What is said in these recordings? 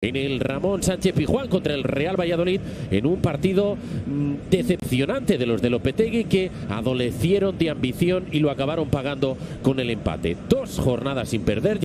en el Ramón Sánchez Pizjuán contra el Real Valladolid, en un partido decepcionante de los de Lopetegui, que adolecieron de ambición y lo acabaron pagando con el empate. 2 jornadas sin perder.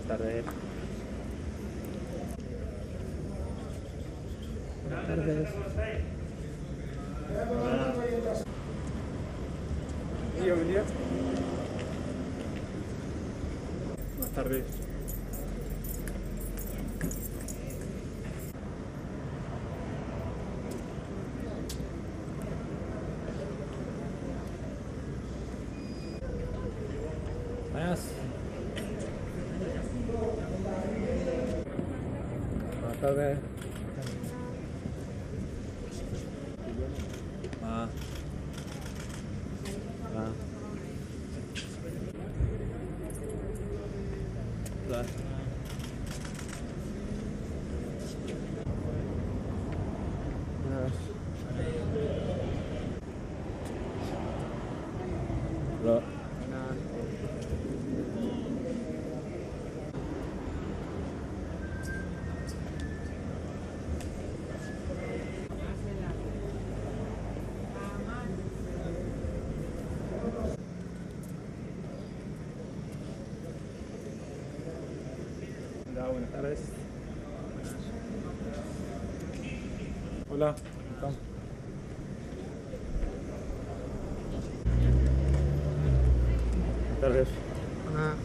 Buenas tardes. Buenas tardes. Bienvenido. Buenas tardes. Buenas tardes. Hola. Hola, buenas tardes. Hola, ¿cómo están? Buenas tardes. Hola.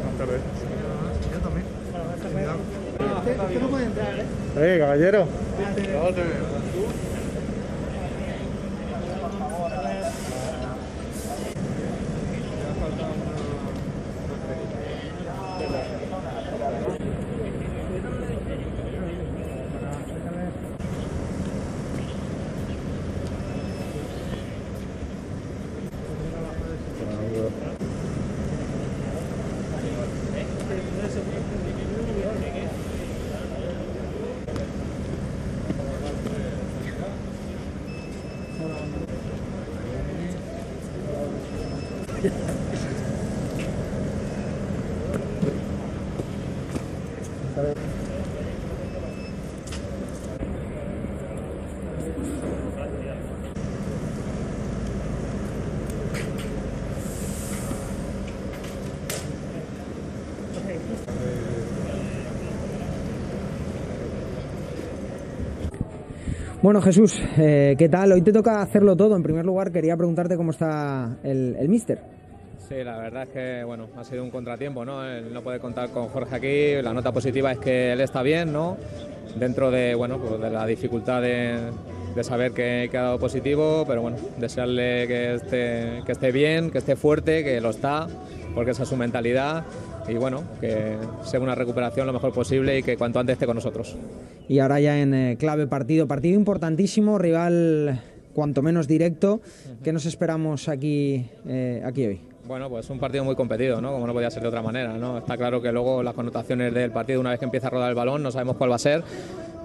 Buenas tardes. Yo también. Usted no puede entrar, ¿eh? Caballero. Bueno, Jesús, ¿qué tal? Hoy te toca hacerlo todo. En primer lugar, quería preguntarte cómo está el míster. Sí, la verdad es que bueno, ha sido un contratiempo, ¿no? El no poder contar con Jorge aquí. La nota positiva es que él está bien, ¿no? Dentro de, bueno, pues de la dificultad de saber que ha dado positivo, pero bueno, desearle que esté bien, que esté fuerte, que lo está, porque esa es su mentalidad. Y bueno, que sea una recuperación lo mejor posible y que cuanto antes esté con nosotros. Y ahora ya en clave partido importantísimo, rival cuanto menos directo. ¿Qué nos esperamos aquí hoy? Bueno, pues un partido muy competido, ¿no? Como no podía ser de otra manera, ¿no? Está claro que luego las connotaciones del partido, una vez que empieza a rodar el balón, no sabemos cuál va a ser,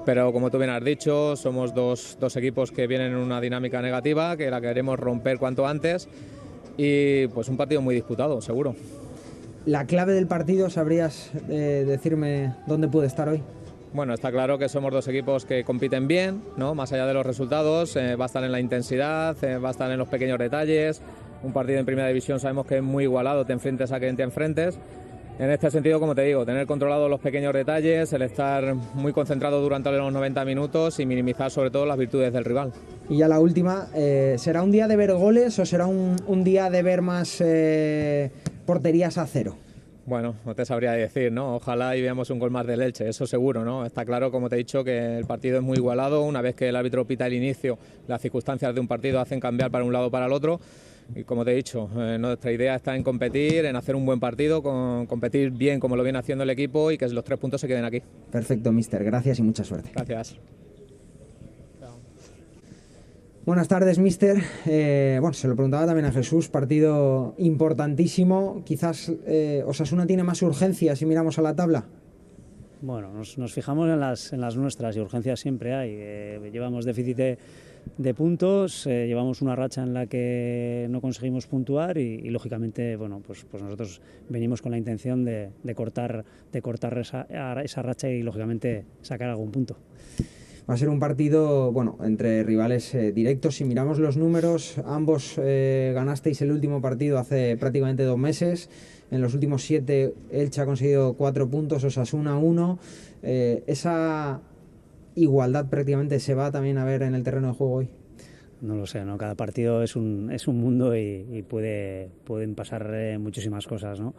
pero como tú bien has dicho, somos dos equipos que vienen en una dinámica negativa, que la queremos romper cuanto antes, y pues un partido muy disputado, seguro. La clave del partido, ¿sabrías decirme dónde puede estar hoy? Bueno, está claro que somos dos equipos que compiten bien, ¿no? Más allá de los resultados, va a estar en la intensidad, va a estar en los pequeños detalles. Un partido en primera división sabemos que es muy igualado, te enfrentes a quien te enfrentes. En este sentido, como te digo, tener controlados los pequeños detalles, el estar muy concentrado durante los 90 minutos y minimizar sobre todo las virtudes del rival. Y ya la última, ¿será un día de ver goles o será un día de ver más porterías a cero? Bueno, no te sabría decir, ¿no? Ojalá y veamos un gol más del Elche, eso seguro, ¿no? Está claro, como te he dicho, que el partido es muy igualado. Una vez que el árbitro pita el inicio, las circunstancias de un partido hacen cambiar para un lado o para el otro. Y como te he dicho, nuestra idea está en competir, en hacer un buen partido, competir bien como lo viene haciendo el equipo y que los 3 puntos se queden aquí. Perfecto, míster. Gracias y mucha suerte. Gracias. Buenas tardes, míster. Bueno, se lo preguntaba también a Jesús, partido importantísimo. Quizás Osasuna tiene más urgencia si miramos a la tabla. Bueno, nos fijamos en las nuestras y urgencias siempre hay. Llevamos déficit de puntos, llevamos una racha en la que no conseguimos puntuar y lógicamente, bueno, pues nosotros venimos con la intención de cortar esa racha y lógicamente sacar algún punto. Va a ser un partido, bueno, entre rivales directos. Si miramos los números, ambos ganasteis el último partido hace prácticamente 2 meses. En los últimos 7, Elche ha conseguido 4 puntos, Osasuna 1. Esa igualdad prácticamente se va también a ver en el terreno de juego hoy. No lo sé, ¿no? Cada partido es un mundo y pueden pasar muchísimas cosas, ¿no?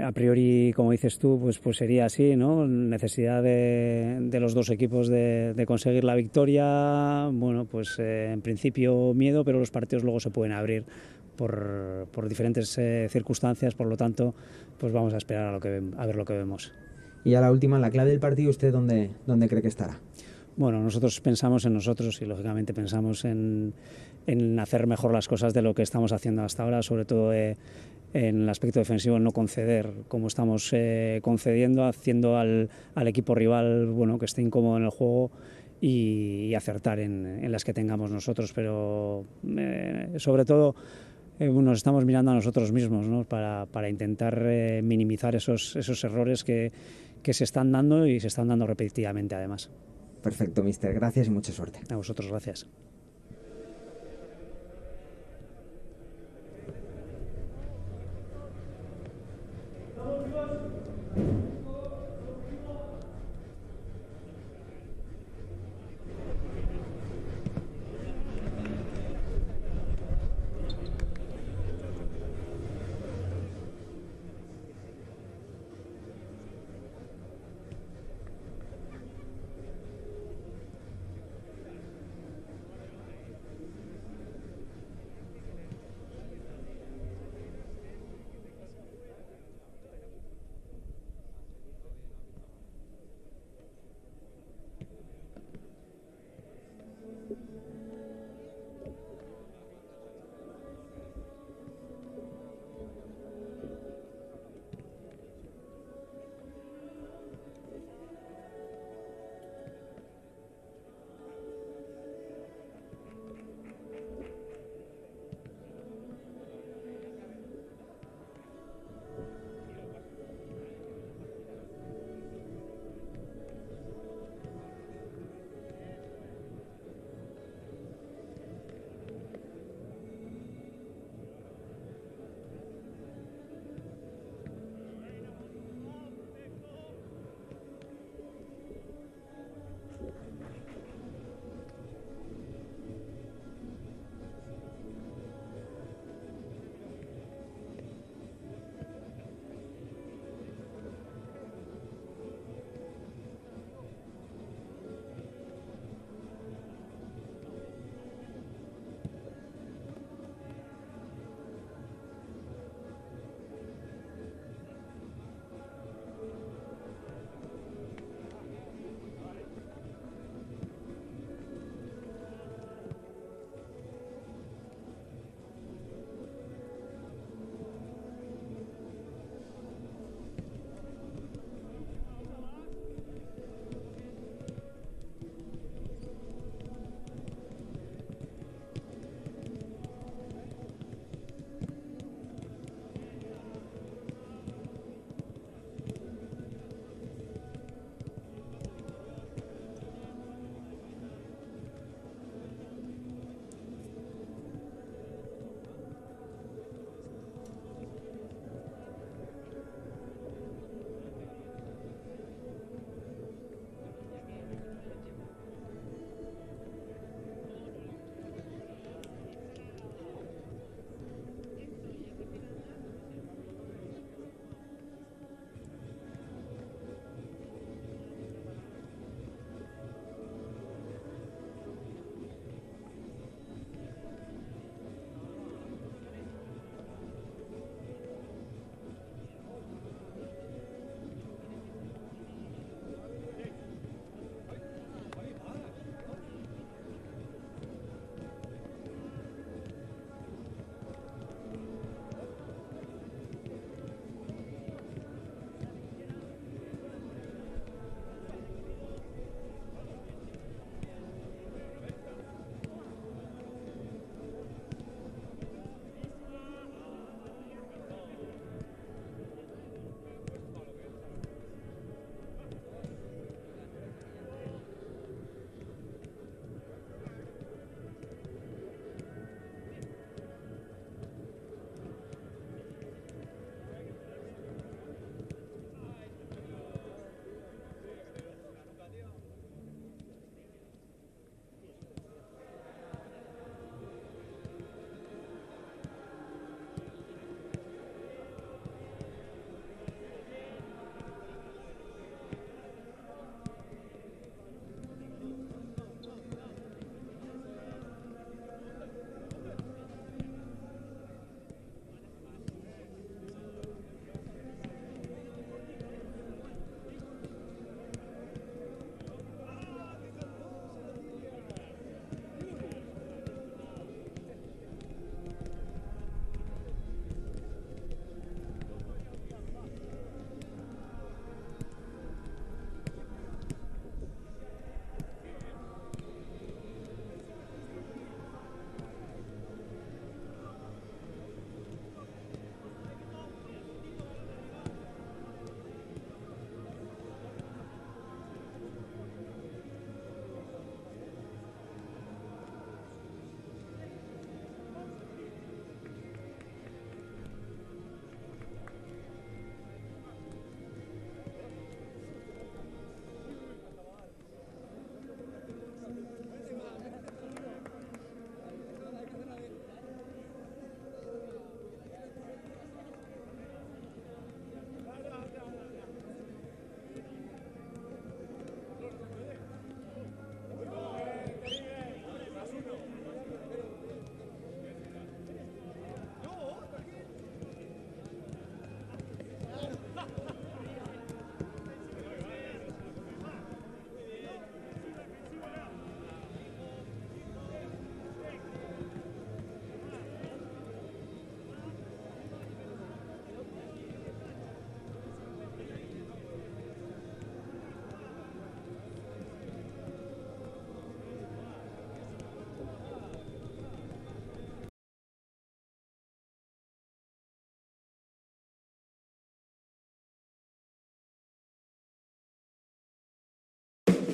A priori, como dices tú, pues sería así, ¿no? Necesidad de los dos equipos de conseguir la victoria. Bueno, pues en principio miedo, pero los partidos luego se pueden abrir por diferentes circunstancias. Por lo tanto, pues vamos a esperar a ver lo que vemos. Y a la última, la clave del partido, ¿usted dónde cree que estará? Bueno, nosotros pensamos en nosotros y lógicamente pensamos en hacer mejor las cosas de lo que estamos haciendo hasta ahora, sobre todo en el aspecto defensivo, no conceder como estamos concediendo, haciendo al equipo rival, bueno, que esté incómodo en el juego y acertar en las que tengamos nosotros, pero sobre todo nos estamos mirando a nosotros mismos, ¿no? para intentar minimizar esos errores que se están dando y se están dando repetitivamente además. Perfecto, mister. Gracias y mucha suerte. A vosotros, gracias.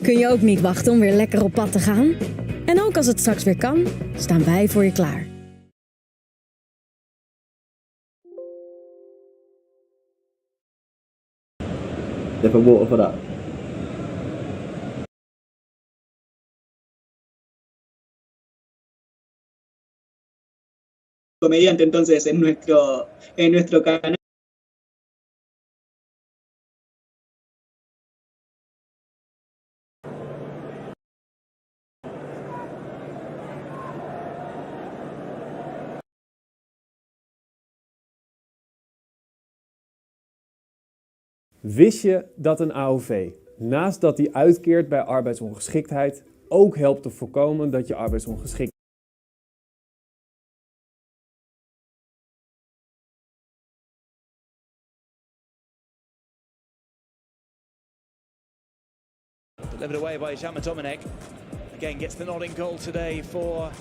Kun je ook niet wachten om weer lekker op pad te gaan? En ook als het straks weer kan, staan wij voor je klaar. Different water for that. Comediante entonces en nuestro canal. Wist je dat een AOV, naast dat die uitkeert bij arbeidsongeschiktheid, ook helpt te voorkomen dat je arbeidsongeschikt Delivered away by Jama Dominic. Again gets the nodding goal today for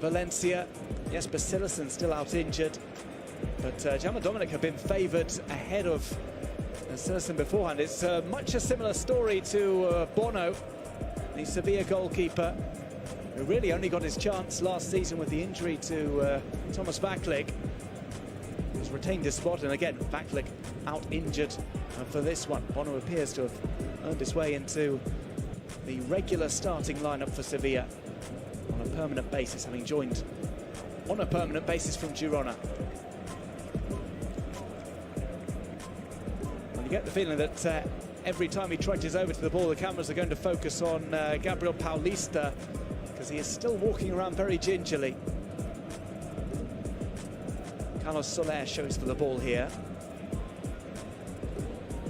Valencia. Yes, Basilisson still out injured, but Jama Dominic have been favoured ahead of Basilisson beforehand. It's much a similar story to Bono, the Sevilla goalkeeper, who really only got his chance last season with the injury to Thomas Vaklik. He's retained his spot, and again, Vaklik out injured for this one. Bono appears to have earned his way into the regular starting lineup for Sevilla on a permanent basis, having joined on a permanent basis from Girona. And you get the feeling that every time he trudges over to the ball, the cameras are going to focus on Gabriel Paulista, because he is still walking around very gingerly. Carlos Soler shows for the ball here.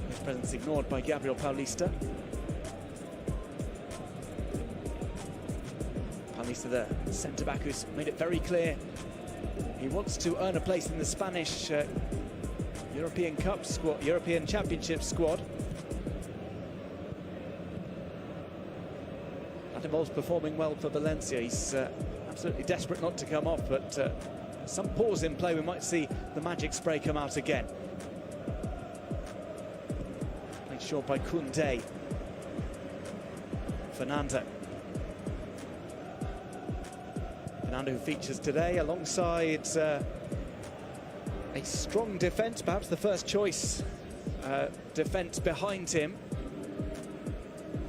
His presence ignored by Gabriel Paulista. Paulista, the centre-back, who's made it very clear he wants to earn a place in the Spanish European Cup squad, European Championship squad. Ademol's performing well for Valencia. He's absolutely desperate not to come off, but some pause in play, we might see the magic spray come out again. Played short by Koundé. Fernando, who features today alongside a strong defence, perhaps the first choice defence behind him.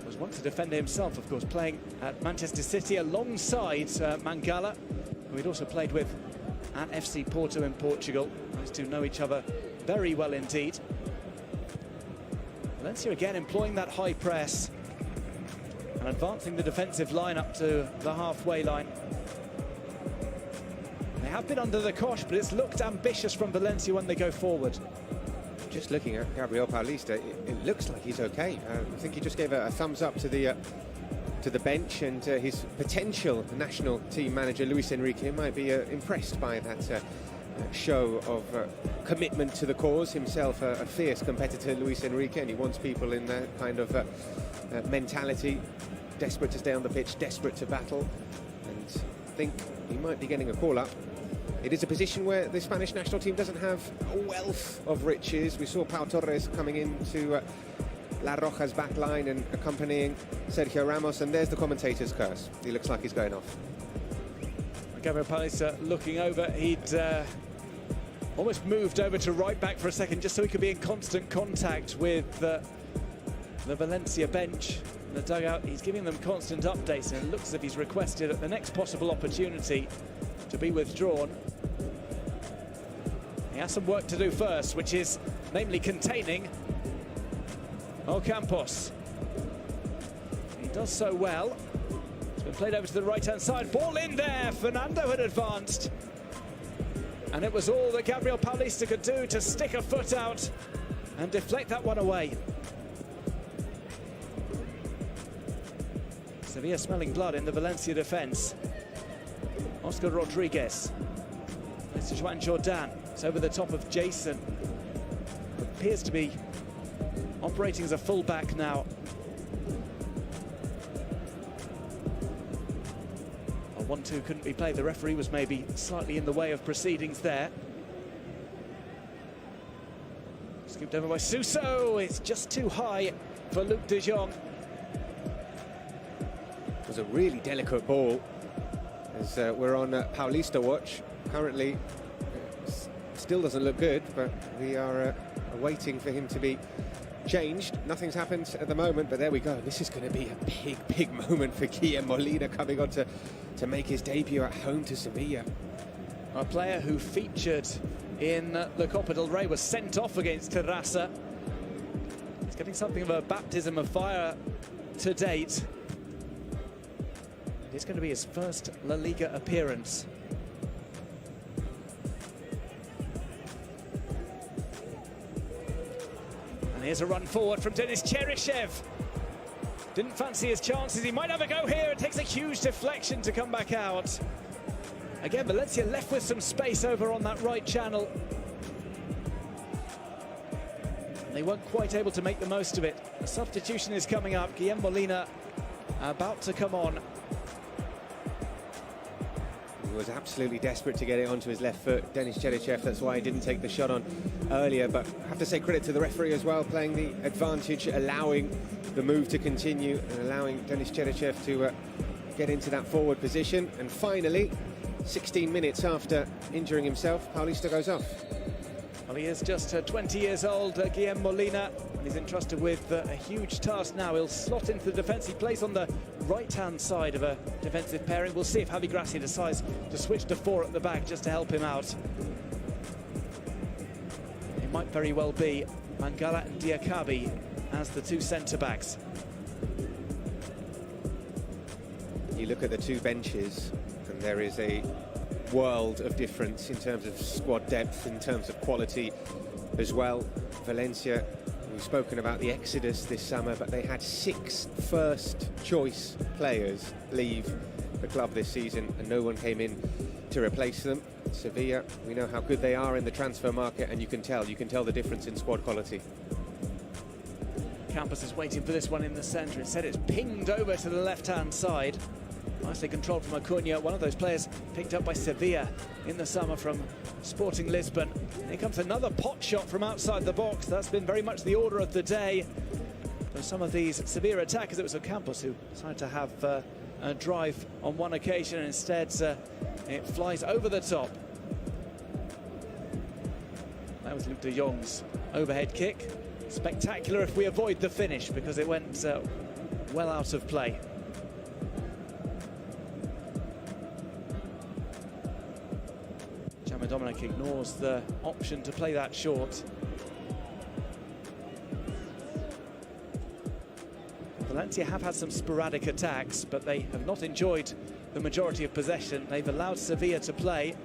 Was once a defender himself, of course, playing at Manchester City alongside Mangala, who he'd also played with at FC Porto in Portugal. Those two know each other very well indeed. Valencia again employing that high press and advancing the defensive line up to the halfway line. They have been under the cosh, but it's looked ambitious from Valencia when they go forward. Just looking at Gabriel Paulista, it looks like he's okay. I think he just gave a thumbs up to the bench, and his potential national team manager Luis Enrique might be impressed by that show of commitment to the cause. Himself a fierce competitor, Luis Enrique, and he wants people in that kind of mentality, desperate to stay on the pitch, desperate to battle, and I think he might be getting a call-up. It is a position where the Spanish national team doesn't have a wealth of riches. We saw Pau Torres coming into La Roja's back line and accompanying Sergio Ramos, and there's the commentator's curse. He looks like he's going off. Gabriel Paulista looking over, he'd almost moved over to right back for a second just so he could be in constant contact with the Valencia bench. In the dugout, he's giving them constant updates, and it looks as if he's requested at the next possible opportunity to be withdrawn. He has some work to do first, which is namely containing Ocampos. He does so well. It's been played over to the right-hand side. Ball in there. Fernando had advanced. And it was all that Gabriel Paulista could do to stick a foot out and deflect that one away. Sevilla smelling blood in the Valencia defence. Oscar Rodriguez. It's Juan Jordan. It's over the top of Jason. Appears to be operating as a full-back now. A 1-2 couldn't be played. The referee was maybe slightly in the way of proceedings there. Scooped over by Suso. It's just too high for Luc de Jong. was a really delicate ball. As we're on Paulista watch, currently still doesn't look good, but we are waiting for him to be changed. Nothing's happened at the moment, but there we go. This is going to be a big moment for Guillem Molina coming on to make his debut at home to Sevilla. A player who featured in the Copa del Rey was sent off against Terrassa. He's getting something of a baptism of fire to date. It's going to be his first La Liga appearance. And here's a run forward from Denis Cheryshev. Didn't fancy his chances. He might have a go here. It takes a huge deflection to come back out. Again, Valencia left with some space over on that right channel. They weren't quite able to make the most of it. A substitution is coming up. Guillem Molina about to come on. He was absolutely desperate to get it onto his left foot, Denis Cheryshev. That's why he didn't take the shot on earlier. But I have to say credit to the referee as well, playing the advantage, allowing the move to continue and allowing Denis Cheryshev to get into that forward position. And finally, 16 minutes after injuring himself, Paulista goes off. Well, he is just 20 years old, Guillem Molina, and he's entrusted with a huge task now. He'll slot into the defence. He plays on the right-hand side of a defensive pairing. We'll see if Javi Gracia decides to switch to 4 at the back just to help him out. It might very well be Mangala and Diakabi as the 2 centre-backs. You look at the 2 benches, and there is a world of difference in terms of squad depth, in terms of quality as well. Valencia, we've spoken about the exodus this summer, but they had 6 first-choice players leave the club this season, and no one came in to replace them. Sevilla, we know how good they are in the transfer market, and you can tell the difference in squad quality. Campos is waiting for this one in the centre. Instead, it's pinged over to the left-hand side. Nicely controlled from Acuna, one of those players picked up by Sevilla in the summer from Sporting Lisbon. And here comes another pot shot from outside the box. That's been very much the order of the day for some of these Sevilla attackers. It was Campos who decided to have a drive on one occasion, and instead it flies over the top. That was Luc de Jong's overhead kick. Spectacular if we avoid the finish, because it went well out of play. Dominic ignores the option to play that short. Valencia have had some sporadic attacks, but they have not enjoyed the majority of possession. They've allowed Sevilla to play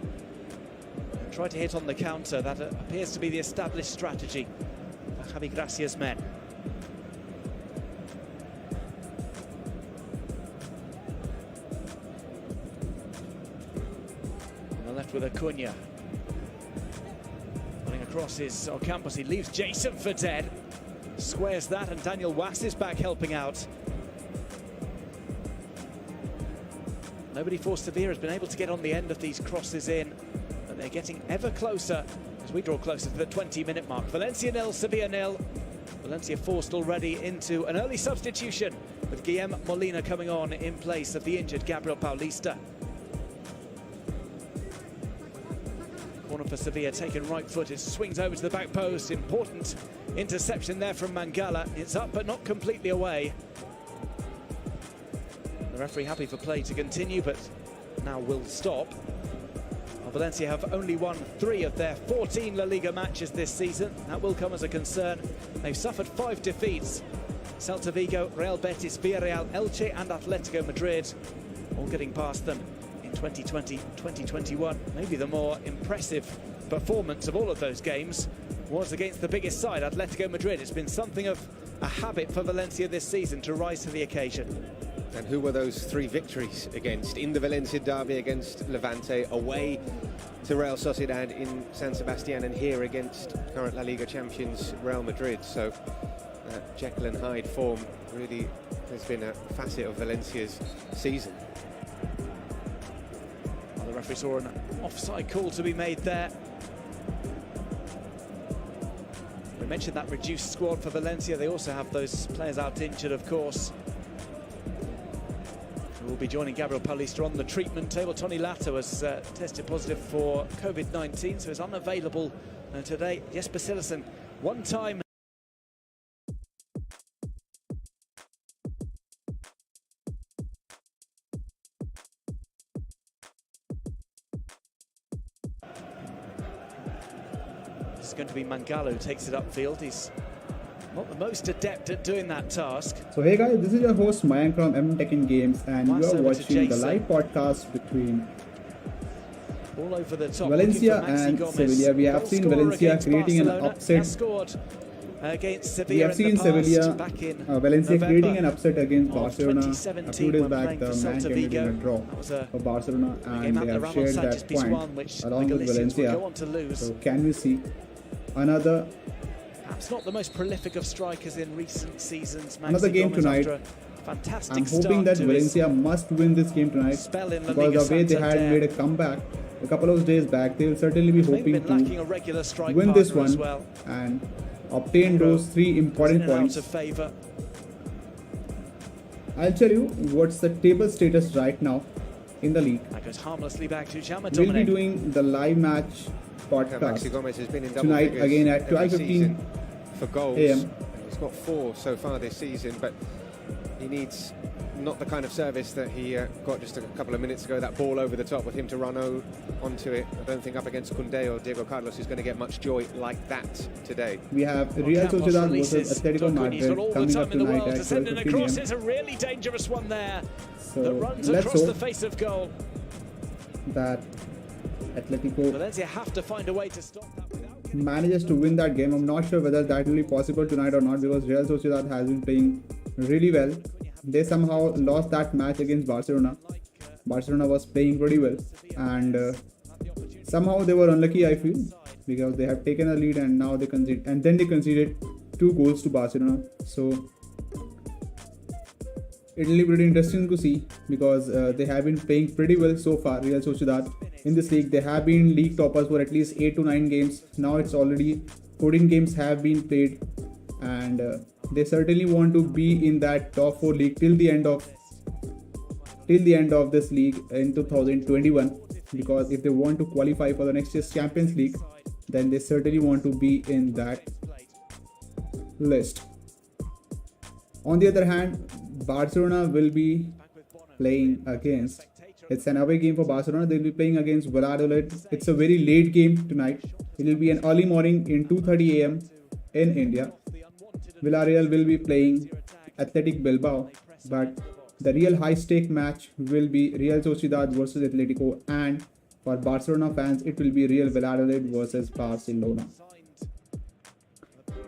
and try to hit on the counter. That appears to be the established strategy for Javi Gracia's men. On the left with Acuna. Across is Campos. He leaves Jason for dead. Squares that, and Daniel Was is back helping out. Nobody for Sevilla has been able to get on the end of these crosses in, but they're getting ever closer as we draw closer to the 20-minute mark. Valencia 0, Sevilla 0. Valencia forced already into an early substitution, with Guillem Molina coming on in place of the injured Gabriel Paulista. Corner for Sevilla, taken right-footed, swings over to the back post. Important interception there from Mangala. It's up but not completely away. The referee happy for play to continue, but now will stop. Well, Valencia have only won 3 of their 14 La Liga matches this season. That will come as a concern. They've suffered 5 defeats. Celta Vigo, Real Betis, Villarreal, Elche and Atletico Madrid, all getting past them. 2020, 2021, maybe the more impressive performance of all of those games was against the biggest side, Atletico Madrid. It's been something of a habit for Valencia this season to rise to the occasion. And who were those 3 victories against? In the Valencia derby against Levante, away to Real Sociedad in San Sebastián, and here against current La Liga champions Real Madrid. So Jekyll and Hyde form really has been a facet of Valencia's season. The referee saw an offside call to be made there. We mentioned that reduced squad for Valencia. They also have those players out injured, of course. will be joining Gabriel Paulista on the treatment table. Tony Latta was tested positive for COVID-19, so is unavailable today. Jesper Sillerson, one time. It's going to be Mangala who takes it upfield. He's not the most adept at doing that task. So hey guys, this is your host Mayank from Tech Games, and you are watching the live podcast between all over the top, Valencia and Sevilla. We have seen Valencia creating an upset. Against Sevilla we have seen Sevilla, Valencia creating an upset against Barcelona. A few days back, the match ended in a draw for Barcelona, and they have shared that point along with Valencia. So can we see another? Perhaps not the most prolific of strikers in recent seasons. Another game tonight. I'm hoping that Valencia must win this game tonight, because the way they had made a comeback a couple of days back, they will certainly be hoping to win this one and obtain those 3 important points. I'll tell you what's the table status right now in the league. We'll be doing the live match podcast tonight again at 12:15 for goals. AM. He's got 4 so far this season, but he needs not the kind of service that he got just a couple of minutes ago. That ball over the top with him to run onto it. I don't think up against Koundé or Diego Carlos is going to get much joy like that today. We have Real Sociedad versus Atletico Madrid coming up tonight at 12:15 It's a really dangerous one there. So that runs let's across hope the face of goal. that Atletico Valencia have to find a way to stop that manages to win that game. I'm not sure whether that will be possible tonight or not, because Real Sociedad has been playing really well. They somehow lost that match against Barcelona. Barcelona was playing pretty well, and somehow they were unlucky, I feel, because they have taken a lead and now they conceded, and then they conceded 2 goals to Barcelona. So it will be pretty interesting to see, because they have been playing pretty well so far. Real Sociedad in this league, they have been league toppers for at least 8 to 9 games. Now it's already 14 games have been played, and they certainly want to be in that top 4 league till the end of this league in 2021, because if they want to qualify for the next year's Champions League, then they certainly want to be in that list. On the other hand, Barcelona will be playing against, it's an away game for Barcelona. They'll be playing against Valladolid. It's a very late game tonight. It will be an early morning in 2:30 AM in India. Villarreal will be playing Athletic Bilbao, but the real high-stake match will be Real Sociedad versus Atletico, and for Barcelona fans, it will be Real Valladolid versus Barcelona.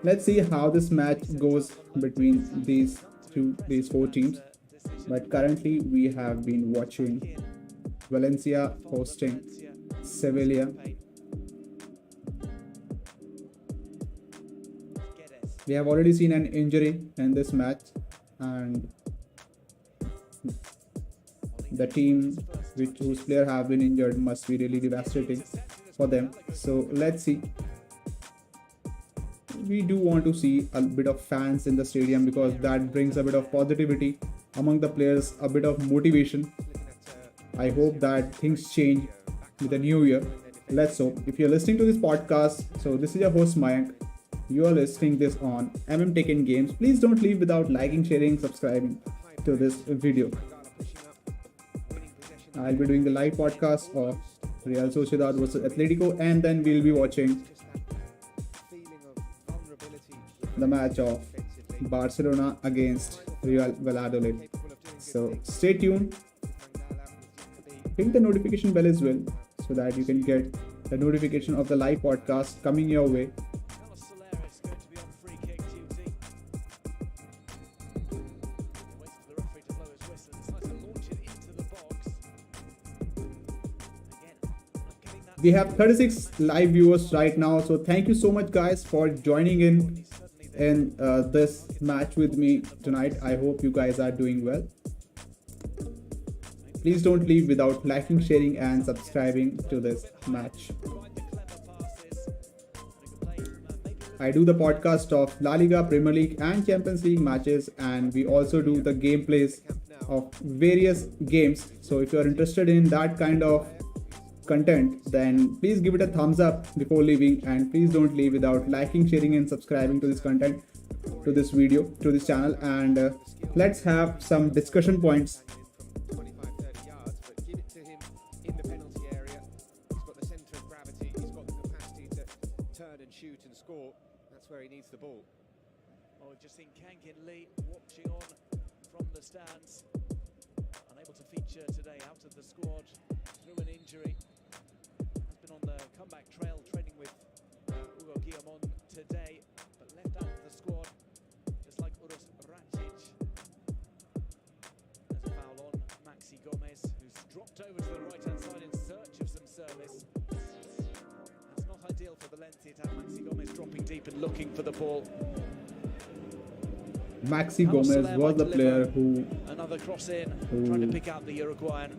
Let's see how this match goes between these 4 teams. But currently, we have been watching Valencia hosting Sevilla. We have already seen an injury in this match, and the team whose players have been injured must be really devastating for them. So let's see. We do want to see a bit of fans in the stadium, because that brings a bit of positivity among the players, a bit of motivation. I hope that things change with the new year. Let's hope. If you're listening to this podcast, so this is your host Mayank. You are listening this on Tech Games. Please don't leave without liking, sharing, subscribing to this video. I'll be doing the live podcast of Real Sociedad versus Atletico, and then we'll be watching the match of Barcelona against Real Valladolid. So stay tuned. Hit the notification bell as well, so that you can get the notification of the live podcast coming your way. We have 36 live viewers right now, so thank you so much guys for joining in this match with me tonight. I hope you guys are doing well. Please don't leave without liking, sharing and subscribing to this match. I do the podcast of La Liga, Premier League and Champions League matches, and we also do the gameplays of various games. So if you are interested in that kind of content, then please give it a thumbs up before leaving, and please don't leave without liking, sharing and subscribing to this content, to this video, to this channel. And let's have some discussion points. 25-30 yards, but give it to him in the penalty area. He's got the centre of gravity, he's got the capacity to turn and shoot and score. That's where he needs the ball. Well, we've just seen Kankin Lee watching on from the stands, unable to feature today, out of the squad through an injury. Has been on the comeback trail, training with Hugo Guillamon today, but left out of the squad, just like Uros Racic. There's a foul on Maxi Gomez, who's dropped over to the right-hand side in search of some service. That's not ideal for Valencia to have Maxi Gomez dropping deep and looking for the ball. Maxi Gomez was the player who another cross in, trying to pick out the Uruguayan.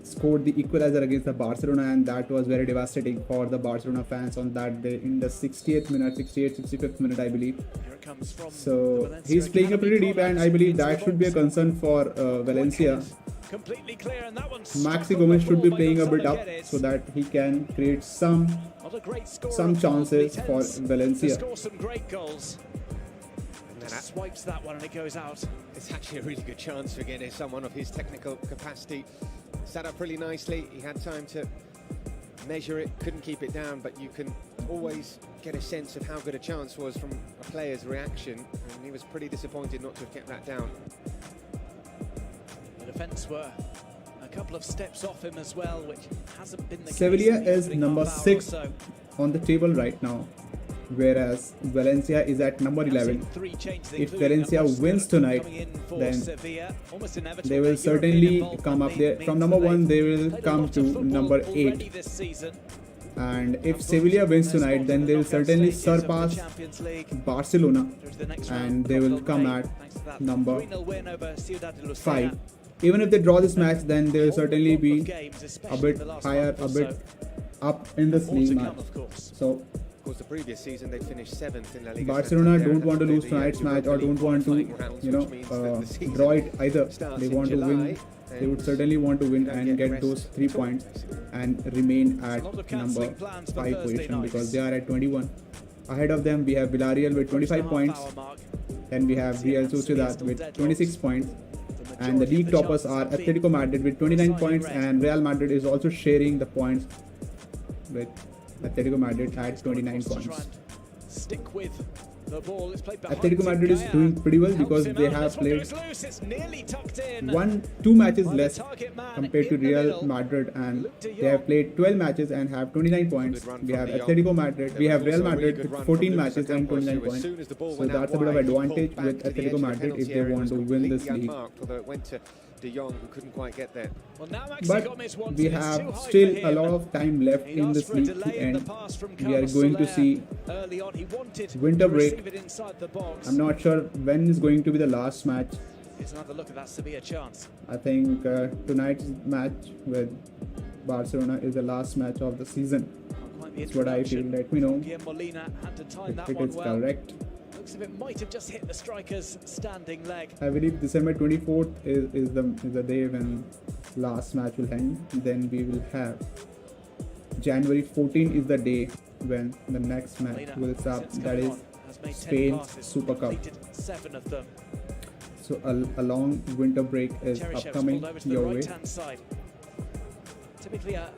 Scored the equalizer against the Barcelona, and that was very devastating for the Barcelona fans on that day in the 68th minute, 65th minute, I believe. Here it comes from So he's playing a pretty deep, and I believe that should be a concern for Valencia. Completely clear, and that Maxi Gomez should be playing a bit up so that he can create some chances for Valencia. Score some great goals. Just swipes that one and it goes out. It's actually a really good chance for getting someone of his technical capacity. Set up really nicely. He had time to measure it, couldn't keep it down, but you can always get a sense of how good a chance was from a player's reaction, and he was pretty disappointed not to have kept that down. The defence were a couple of steps off him as well, which hasn't been the case. Sevilla is number 6 on the table right now, whereas Valencia is at number 11. If Valencia wins tonight, then they will certainly come up there. From number 1, they will come to number 8. And if Sevilla wins tonight, then they will certainly surpass Barcelona, and they will come at number 5. Even if they draw this match, then they will certainly be a bit higher, a bit up in this league match. So Of course, the previous season they finished 7th in La Liga. Barcelona don't want to lose tonight's match, or don't want to, draw it either. They want to win. They would certainly want to win and get those 3 points and remain at number 5 position, because they are at 21. Ahead of them, we have Villarreal with 25 points. Then we have Real Sociedad with 26 points. And the league toppers are Atletico Madrid with 29 points, and Real Madrid is also sharing the points with Atletico Madrid at 29 points. Stick with the ball. It's played Atletico Madrid is doing pretty well because they have played 2 matches less compared to Real Madrid, and they have played 12 matches and have 29 points. We have Atletico Madrid, we have Real Madrid with 14 matches and 29 points. So that's a bit of advantage with Atletico Madrid if they want to win this league. De Jong, who couldn't quite get there. But we have still a lot of time left in this league to end. We are going to see winter break. I'm not sure when is going to be the last match. Here's another look at that Sevilla chance. I think tonight's match with Barcelona is the last match of the season. That's what I feel. Let me know if it is correct. Looks as if it might have just hit the striker's standing leg. I believe December 24th is the day when last match will end. Then we will have January 14th is the day when the next match will start. That is Spain's Super Cup. 7 of them. So a long winter break is upcoming your way. Typically a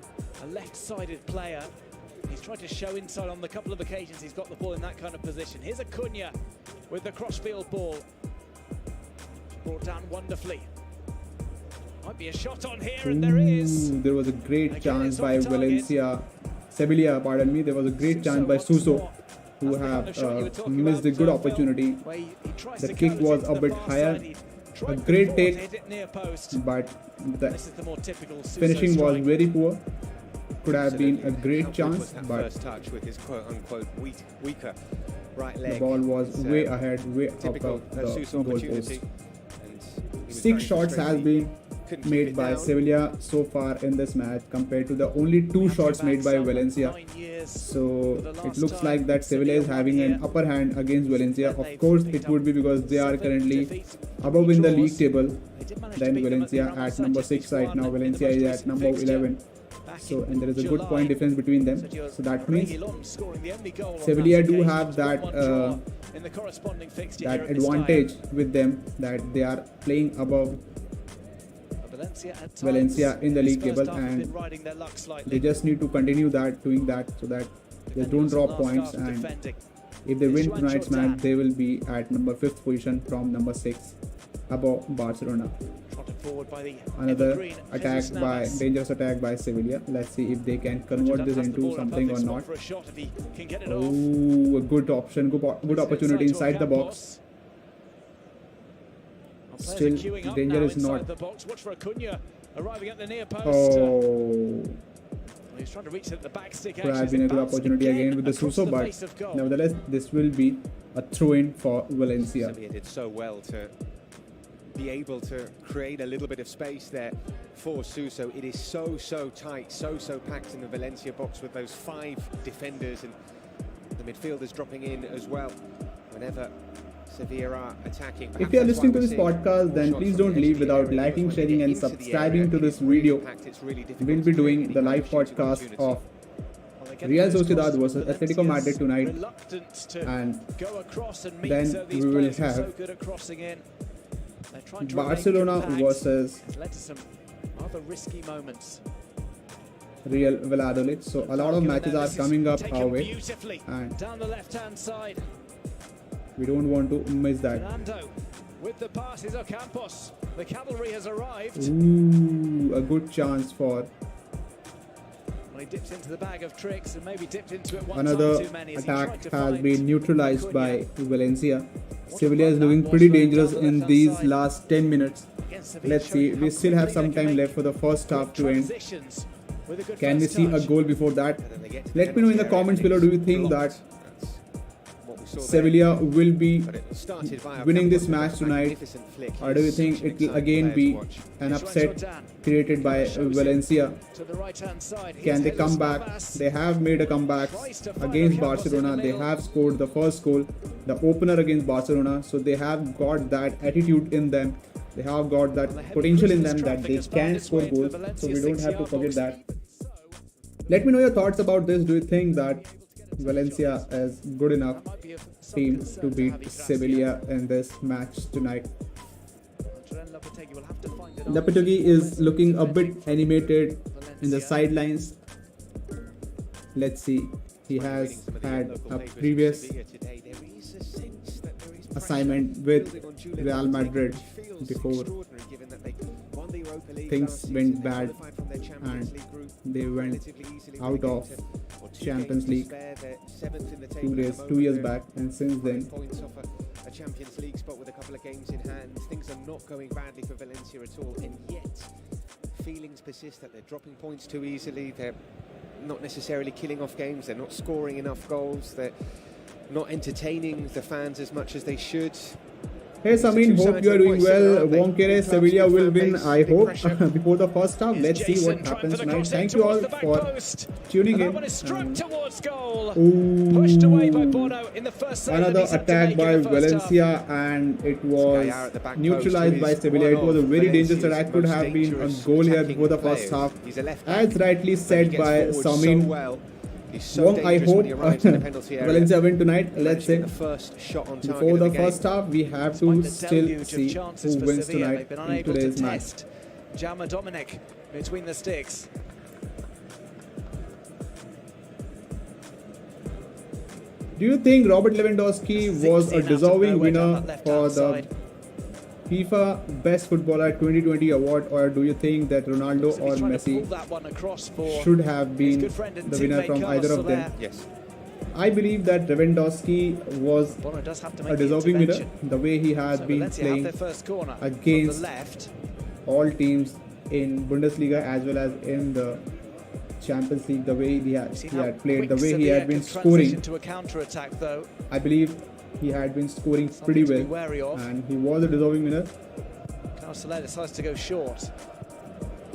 left-sided player. He's tried to show inside on the couple of occasions he's got the ball in that kind of position. Here's Acuna with the crossfield ball. Brought down wonderfully. Might be a shot on here, and there is. There was a great chance by Sevilla, pardon me. There was a great chance by Suso, who have missed a good opportunity. The kick was a bit higher. A great take, but the finishing was very poor. Could have been a great chance, but touch with his quote-unquote weaker right leg. The ball was way ahead, way up of the goal post. 6 shots has been made by Sevilla so far in this match compared to the only 2 shots made by Valencia. So it looks like that Sevilla is having an upper hand against Valencia. Of course, it would be because they are currently above in the league table than Valencia at number 6 right now. Valencia is at number 11. So, and there is a good point difference between them. So that means Sevilla do have that advantage with them, that they are playing above Valencia in the league table, and they just need to continue doing that so that they don't drop points, and if they win tonight's match they will be at number 5th position from number 6 above Barcelona. Another dangerous attack by Sevilla. Let's see if they can convert this into something or not. Oh, a good option, good opportunity inside the box. Still, danger is not. Oh, could have been a good opportunity again with the Suso, but nevertheless, this will be a throw-in for Valencia. Sevilla did so well to be able to create a little bit of space there for Suso. It is so tight, so packed in the Valencia box with those 5 defenders and the midfielders dropping in as well whenever Sevilla are attacking. If you are listening to this podcast, then please don't leave without liking, sharing and subscribing to this video. We'll be doing the live podcast of Real Sociedad versus Atletico Madrid tonight, and then we will have Barcelona versus Real Valladolid. So a lot of matches are coming up our way, and we don't want to miss that. Ooh, a good chance for another attack has been neutralized by Valencia. Sevilla is looking pretty dangerous in these last 10 minutes. Let's see, we still have some time left for the first half to end. Can we see a goal before that? Let me know in the comments below, do you think that Sevilla will be winning this match tonight, or do you think it will again be an upset created by Valencia? Can they come back? They have made a comeback against Barcelona. They have scored the first goal, the opener against Barcelona, so they have got that attitude in them. They have got that potential in them that they can score goals, so we don't have to forget that. Let me know your thoughts about this. Do you think that Valencia is good enough team to beat Sevilla in this match tonight? Lopetegui is looking a bit animated in the sidelines. Let's see, he has had a previous assignment with Real Madrid before things went bad and they went out of Champions League 2 years back, and since then a Champions League spot with a couple of games in hand. Things are not going badly for Valencia at all, and yet feelings persist that they're dropping points too easily. They're not necessarily killing off games, they're not scoring enough goals, they're not entertaining the fans as much as they should. Hey Samin, hope you are doing well. Wonkere, Sevilla will win, I hope, before the first half. Let's see what happens tonight. Thank you all for tuning in. Another attack by Valencia, and it was neutralized by Sevilla. It was a very dangerous attack. Could have been a goal here before the first half. As rightly said by Samin, I hope Valencia win tonight. Let's say before the first half, we have to still see who wins tonight in today's match. Jaume Dominic between the sticks. Do you think Robert Lewandowski was a deserving winner for the FIFA Best Footballer 2020 award, or do you think that Ronaldo or Messi should have been the winner from either of them? Yes. I believe that Lewandowski was a deserving winner, the way he had been playing against all teams in Bundesliga as well as in the Champions League, the way he had played, the way he had been scoring. I believe he had been scoring pretty well, and he was a deserving winner. Carcelé decides to go short.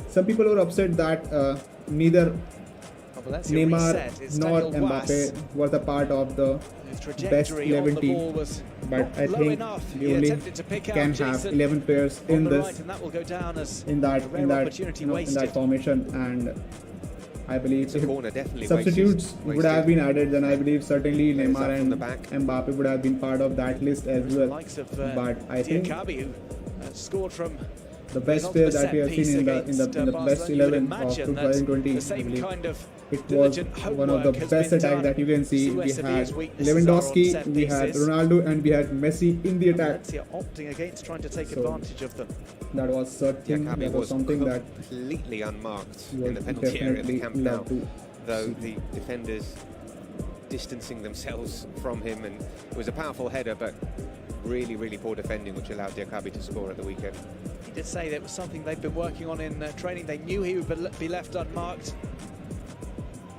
some people were upset that neither Valencia Neymar reset. It's nor Daniel Was. Mbappe was a part of the His best trajectory 11 on the team, ball was but not I low think enough. we He only attempted to pick out can have Jason 11 players on in the this right, and that will go down as in that a rare in that opportunity you know, in wasted. that formation, and I believe if corner definitely substitutes would have been added, then I believe certainly Players Neymar up from and the back. Mbappe would have been part of that list as The well. likes of But I think Diakabi, who scored from the best player that we have seen in the best 11 of 2020, the I same believe. kind of It was diligent one of the homework has best been attacks done. that you can see. where We had Sevilla's weaknesses are on Lewandowski, set we had pieces. Ronaldo, and we had Messi in the attack. Valencia opting against trying to take So, advantage of them. That was certain. Diakabi That was something that completely unmarked you in the penalty area at the definitely Camp Nou, love to though see. the defenders distancing themselves from him, and it was a powerful header, but really poor defending, which allowed Diakabi to score at the weekend. He did say that it was something they've been working on in training. They knew he would be left unmarked.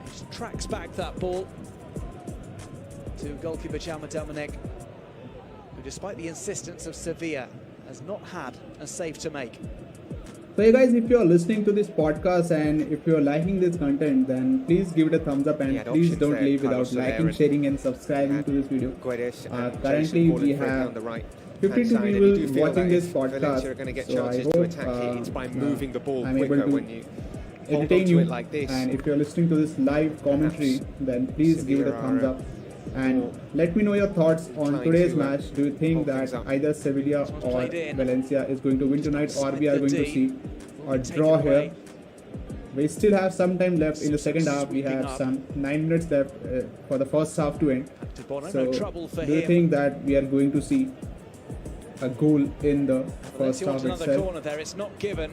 He just tracks back that ball to goalkeeper Jaume Dominic, who, despite the insistence of Sevilla, has not had a save to make. So hey guys, if you're listening to this podcast and if you're liking this content, then please give it a thumbs up, and please don't leave without liking, sharing and subscribing to this video. Currently we have 52 people watching this podcast, so I hope I'm able to entertain you, and if you're listening to this live commentary, then please give it a thumbs up. And let me know your thoughts on today's match. Do you think that either Sevilla or Valencia is going to win tonight, or we are going to see a draw here? We still have some time left in the second half. We have some 9 minutes left for the first half to end. So do you think that we are going to see a goal in the first half Another itself? corner there. It's not given,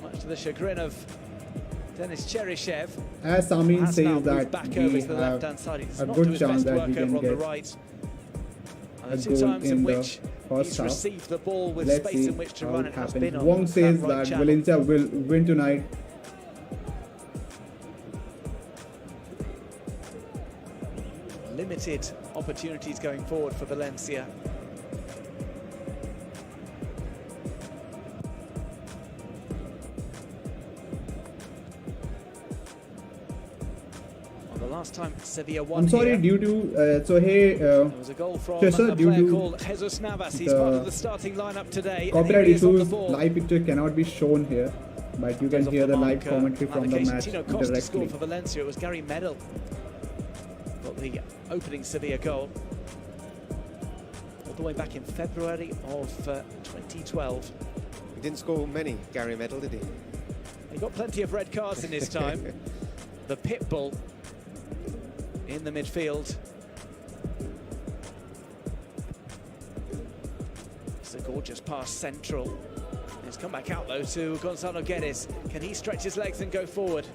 much to the chagrin of Denis Cheryshev. As Samin says that back we over to the have left-hand side. He's a not good doing his chance best that work we over can on the get right. a And the two goal times in in the which first he's half. received the ball with Let's space see in which to how run, it it has happens. been on Wong says right that channel. Valencia will win tonight. Limited opportunities going forward for Valencia. Well, the last time Sevilla won I'm sorry, here, due to so hey, there was a goal from Chester, a due player to called Jesus Navas. He's part of the starting lineup today. and copyright here he is on the issues, ball. live picture cannot be shown here, but you can Goes off hear the live marker. commentary from the Allocation. match Tino Costa directly. scored for Valencia. It was Gary Medel got the opening Sevilla goal all the way back in February of 2012. He didn't score many, Gary Medel, did he? He got plenty of red cards in his time. The pit bull in the midfield. It's a gorgeous pass central. It's come back out though to Gonzalo Guedes. Can he stretch his legs and go forward?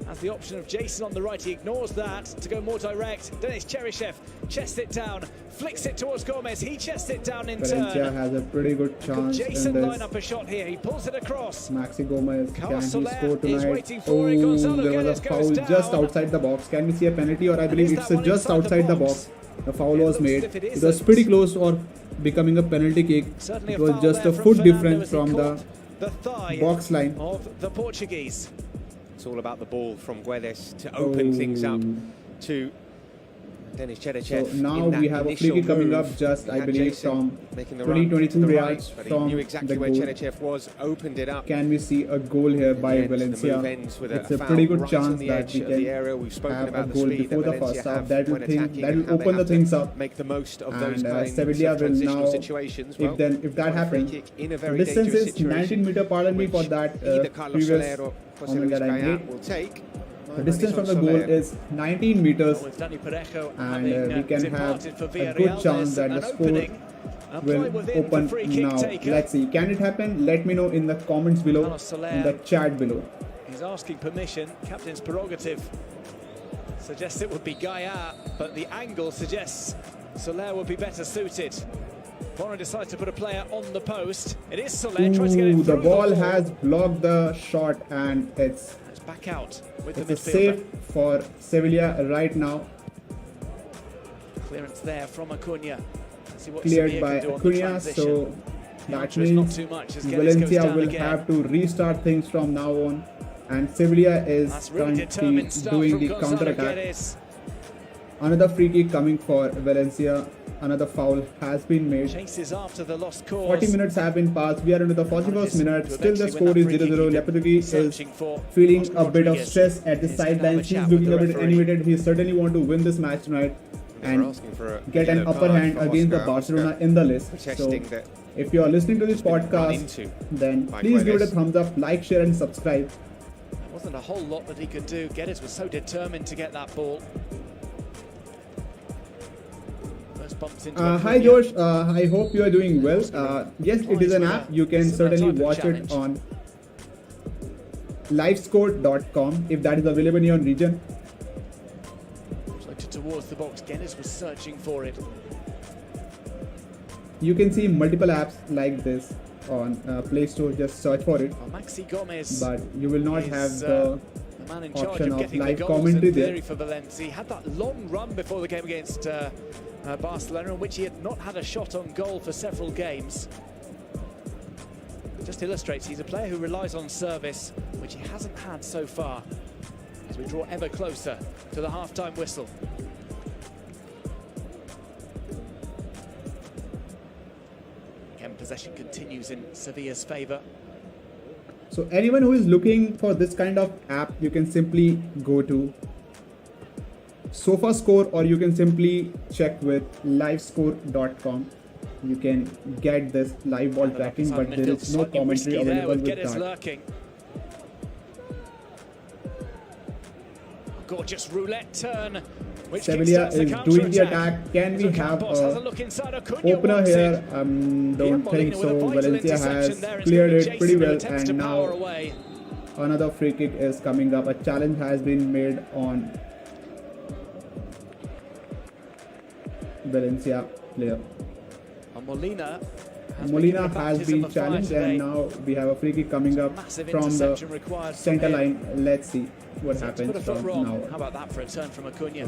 Has the option of Jason on the right. He ignores that to go more direct. Denis Cheryshev chests it down, flicks it towards Gomez. He chests it down in Valencia turn. has a pretty good Could chance Jason in line this. up a shot here? He pulls it across. Maxi Gomez, can he Soler score is tonight? waiting for it. Gonzalo There was Guedes a goes foul down. just outside the box. Can we see a penalty, or I believe is it's that one just inside outside the the box? box? The foul It was looks made. as if it It was isn't. pretty close for becoming a penalty kick. Certainly It a was foul just there a from foot Fernando difference as he from caught the the thigh box line. of the Portuguese. It's all about the ball from Guedes to open things up to Denis Cheryshev. So now in that we have a free initial kick coming move. up just, He I had believe, Jason from making the 20, run to 22 the yards right, but from he knew the exactly goal. where Cheryshev was, opened it up. Can we see a goal here by In the end, the Valencia? move ends with It's a a foul pretty good right on chance the that edge we of the can area. We've spoken have a about the goal speed before that the first Valencia half. have That will when attacking and how open they the things have up. to make the most of those And kinds Sevilla of will transitional now, situations. if that free happens, kick in a the very distance dangerous is situation, 19 meter, pardon me for which that either Carlos previous Soler or Jose comment Luis that I Gaya made. will take. The distance from the goal is 19 meters, With Dani Parejo and having we can have departed for a Villarreal, good chance that there's the an score opening. will Apply within for free open kick now. taker. Let's see, can it happen? Let me know in the comments below, Carlos Soler. in the chat below. He's asking permission. Captain's prerogative suggests it would be Gaia, but the angle suggests Soler would be better suited. Bonner decides to put a player on the post. It is Soler, tries to get it Ooh, through the ball has blocked the shot, and it's back out with the a midfielder. save for Sevilla right now. Clearance there from Acuna. Let's see what Cleared Sevilla by can do on the Acuna, transition. so That answer is not means too much as Guedes goes Valencia down will again. have to restart things from now on, and Sevilla is That's really currently determined stuff doing from the Gonzalo counter-attack. Guedes. Another free kick coming for Valencia. Another foul has been made. Chases after the lost cause. 40 minutes have been passed. We are into the 41st minute. to Still the eventually score win is that free 0-0. kick. Lopetegui is Searching for feeling Oscar a bit of Rodriguez. stress at the He's gonna have a sidelines. He's chat looking with a the bit referee. animated. He certainly want to win this match tonight and asking for a get an yellow upper card hand for against the Oscar. Barcelona Oscar in the list. So protesting that if you are listening to this run podcast, into then by please give it a Guedes. thumbs up, like, share and subscribe. There wasn't a whole lot that he could do. Guedes was so determined to get that ball. First bumps into Hi Acuna. George, I hope you are doing well. Yes, it is an app. You can Similar certainly type of watch it challenge. on livescore.com if that is available in your region. Floated towards the box. Guedes was searching for it. You can see multiple apps like this on Play Store. Just search for it. Well, Maxi Gomez But you will not have is, the the man in charge option of of getting the live goals commentary in there. theory for Valencia. He had that long run before the game against Barcelona, in which he had not had a shot on goal for several games. It just illustrates he's a player who relies on service, which he hasn't had so far, as we draw ever closer to the half-time whistle. Again, possession continues in Sevilla's favour. So anyone who is looking for this kind of app, you can simply go to SofaScore or you can simply check with livescore.com. You can get this live ball tracking, but there is no commentary available with that. Lurking. Gorgeous roulette turn. Which Sevilla kickstarts the is counter doing the attack. attack. Can we have Campos has a a look inside. Acuna opener wants here? it. Don't think so. Valencia has cleared it pretty well, and now another free kick is coming up. A challenge has been made on Valencia player. Molina has been challenged, and now we have a free kick coming up from the center line. Let's see what happens from now. How about that for a turn from Acuna?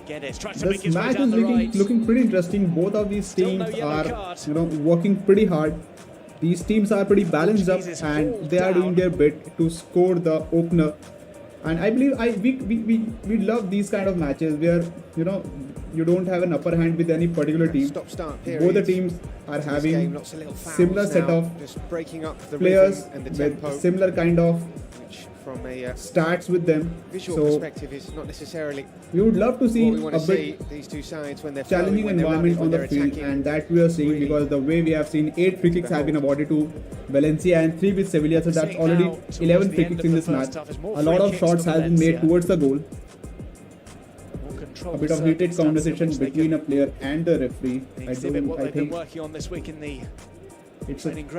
Guedes tries to make This his way match down is the right. looking pretty interesting. Both of these Still no teams yellow are card. working pretty hard. These teams are pretty balanced up, and they are doing their bit to score the opener. And I believe we love these kind of matches where you don't have an upper hand with any particular team. Both the teams are having similar set of players with similar kind of from a stats with them. visual So perspective is not necessarily we would love to see what we want a to bit see these two sides when they're challenging flowing, when they're environment running, on when the they're field, attacking. and that we are seeing because the way we have seen 8 free kicks have been awarded to Valencia and 3 with Sevilla, so that's already 11 free kicks in this match. A lot of shots has been made towards the goal. A bit of heated conversation between a player and the referee. I think working on this week in the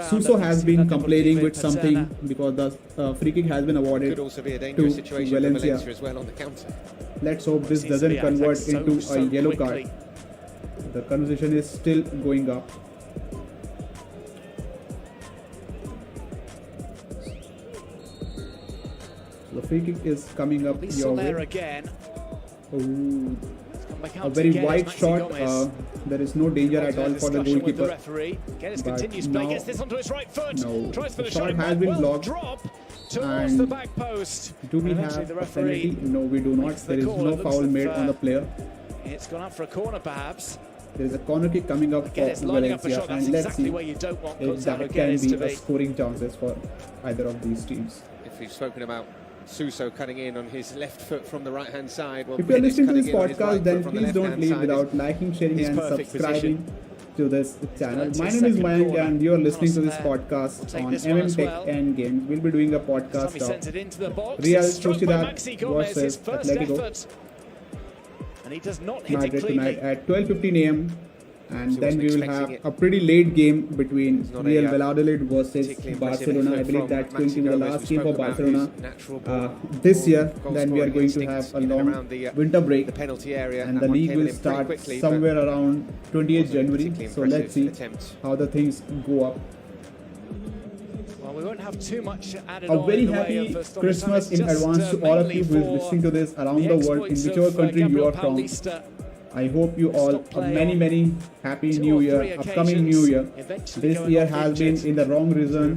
Suso has been complaining with something because the free kick has been awarded Could also be a dangerous to situation for Valencia. Valencia as well on the counter. Let's hope this doesn't convert into a yellow card. The conversation is still going up. The free kick is coming up your way. again. Ooh. A very wide shot. There is no danger at all for the goalkeeper. Guedes But continues play, now- gets this onto his right foot. No, Tries for the the shot shot, has been well blocked. drop towards And the back post. Do we And have eventually the a penalty? referee No, we do not. makes the There is call. no It looks foul as made if, on the player. It's gone up for a corner perhaps. There is a corner kick coming up for Guedes lining up a Valencia, shot. That's and let's exactly see where you don't want if Gonzalo that can Guedes be to a be. scoring chances for either of these teams. If we've spoken about Suso cutting in on his left foot from the right hand side, well, If you're Guedes listening to cutting this in on his podcast, right then foot from the please don't left-hand leave side without is liking, sharing, his and perfect subscribing to this channel. My Valencia's name is second Mayank, corner. and you're listening to Cross this there. We'll podcast take on this one as MM well. Tech and Games. We'll be doing a Sammy podcast sends of it into the box. Real It's struck by Sociedad Maxi Gomez, his versus first Atletico effort. And he does not hit it Madrid cleanly. tonight at 12:15 a.m. And He then wasn't we will expecting have it. a pretty late game between not Real a, Valladolid versus particularly impressive Barcelona. I effort believe from that's going to be the Maxi last Gomez. game We for spoke about Barcelona his natural ball this year. goal Then we are scoring going to instincts have a in and long around the, winter break, the penalty area, and that the one league came will in pretty start quickly, but somewhere around 28th wasn't a January. particularly So let's see impressive attempt. how the things go up. Well, we won't have too much added A on very in the way happy of stoppage Christmas time. in It's just, advance to all of mainly you who is for listening to this around the the world, in exploits whichever of, country you Gabriel are from. Paulista. I hope you all a many happy new year, upcoming new year. This year has been in the wrong reason.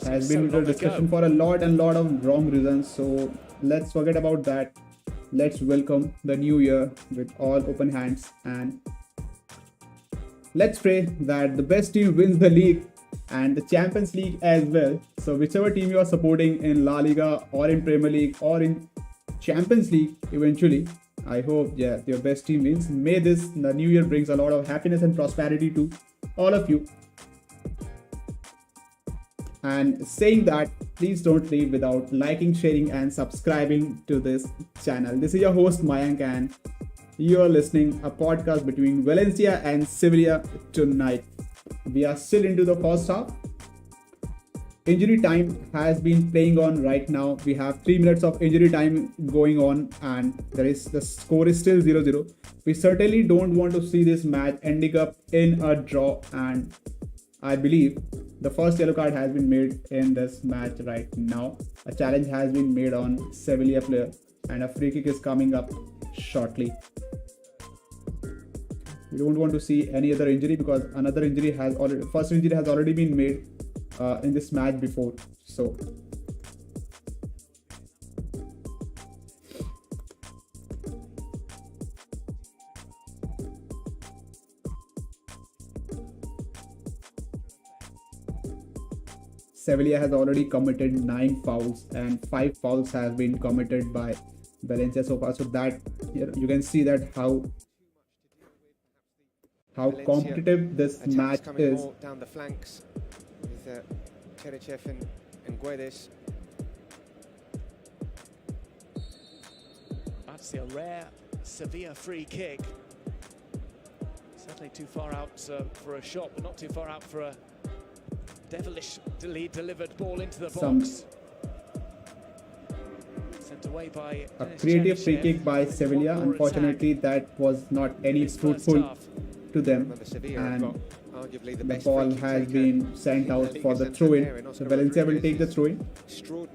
Has been under discussion for a lot of wrong reasons. So let's forget about that. Let's welcome the new year with all open hands, and let's pray that the best team wins the league and the Champions League as well. So whichever team you are supporting in La Liga or in Premier League or in Champions League eventually, I hope your best team wins. May the new year brings a lot of happiness and prosperity to all of you. And saying that, please don't leave without liking, sharing and subscribing to this channel. This is your host Mayank, and you are listening a podcast between Valencia and Sevilla tonight. We are still into the first half. Injury time has been playing on right now. We have 3 minutes of injury time going on, and the score is still 0-0. We certainly don't want to see this match ending up in a draw, and I believe the first yellow card has been made in this match right now. A challenge has been made on Sevilla player, and a free kick is coming up shortly. We don't want to see any other injury because first injury has already been made in this match before. So Sevilla has already committed 9 fouls and 5 fouls have been committed by Valencia so far. So that you can see that how competitive this match is. Down the flanks with Cherchev and Guedes. That's a rare Sevilla free kick. Certainly too far out for a shot, but not too far out for a devilishly delivered ball into the box. Sent away by a creative free kick by Sevilla. Unfortunately, that was not any fruitful to them, and the ball has been sent out for the throw-in. So Valencia will take the throw-in.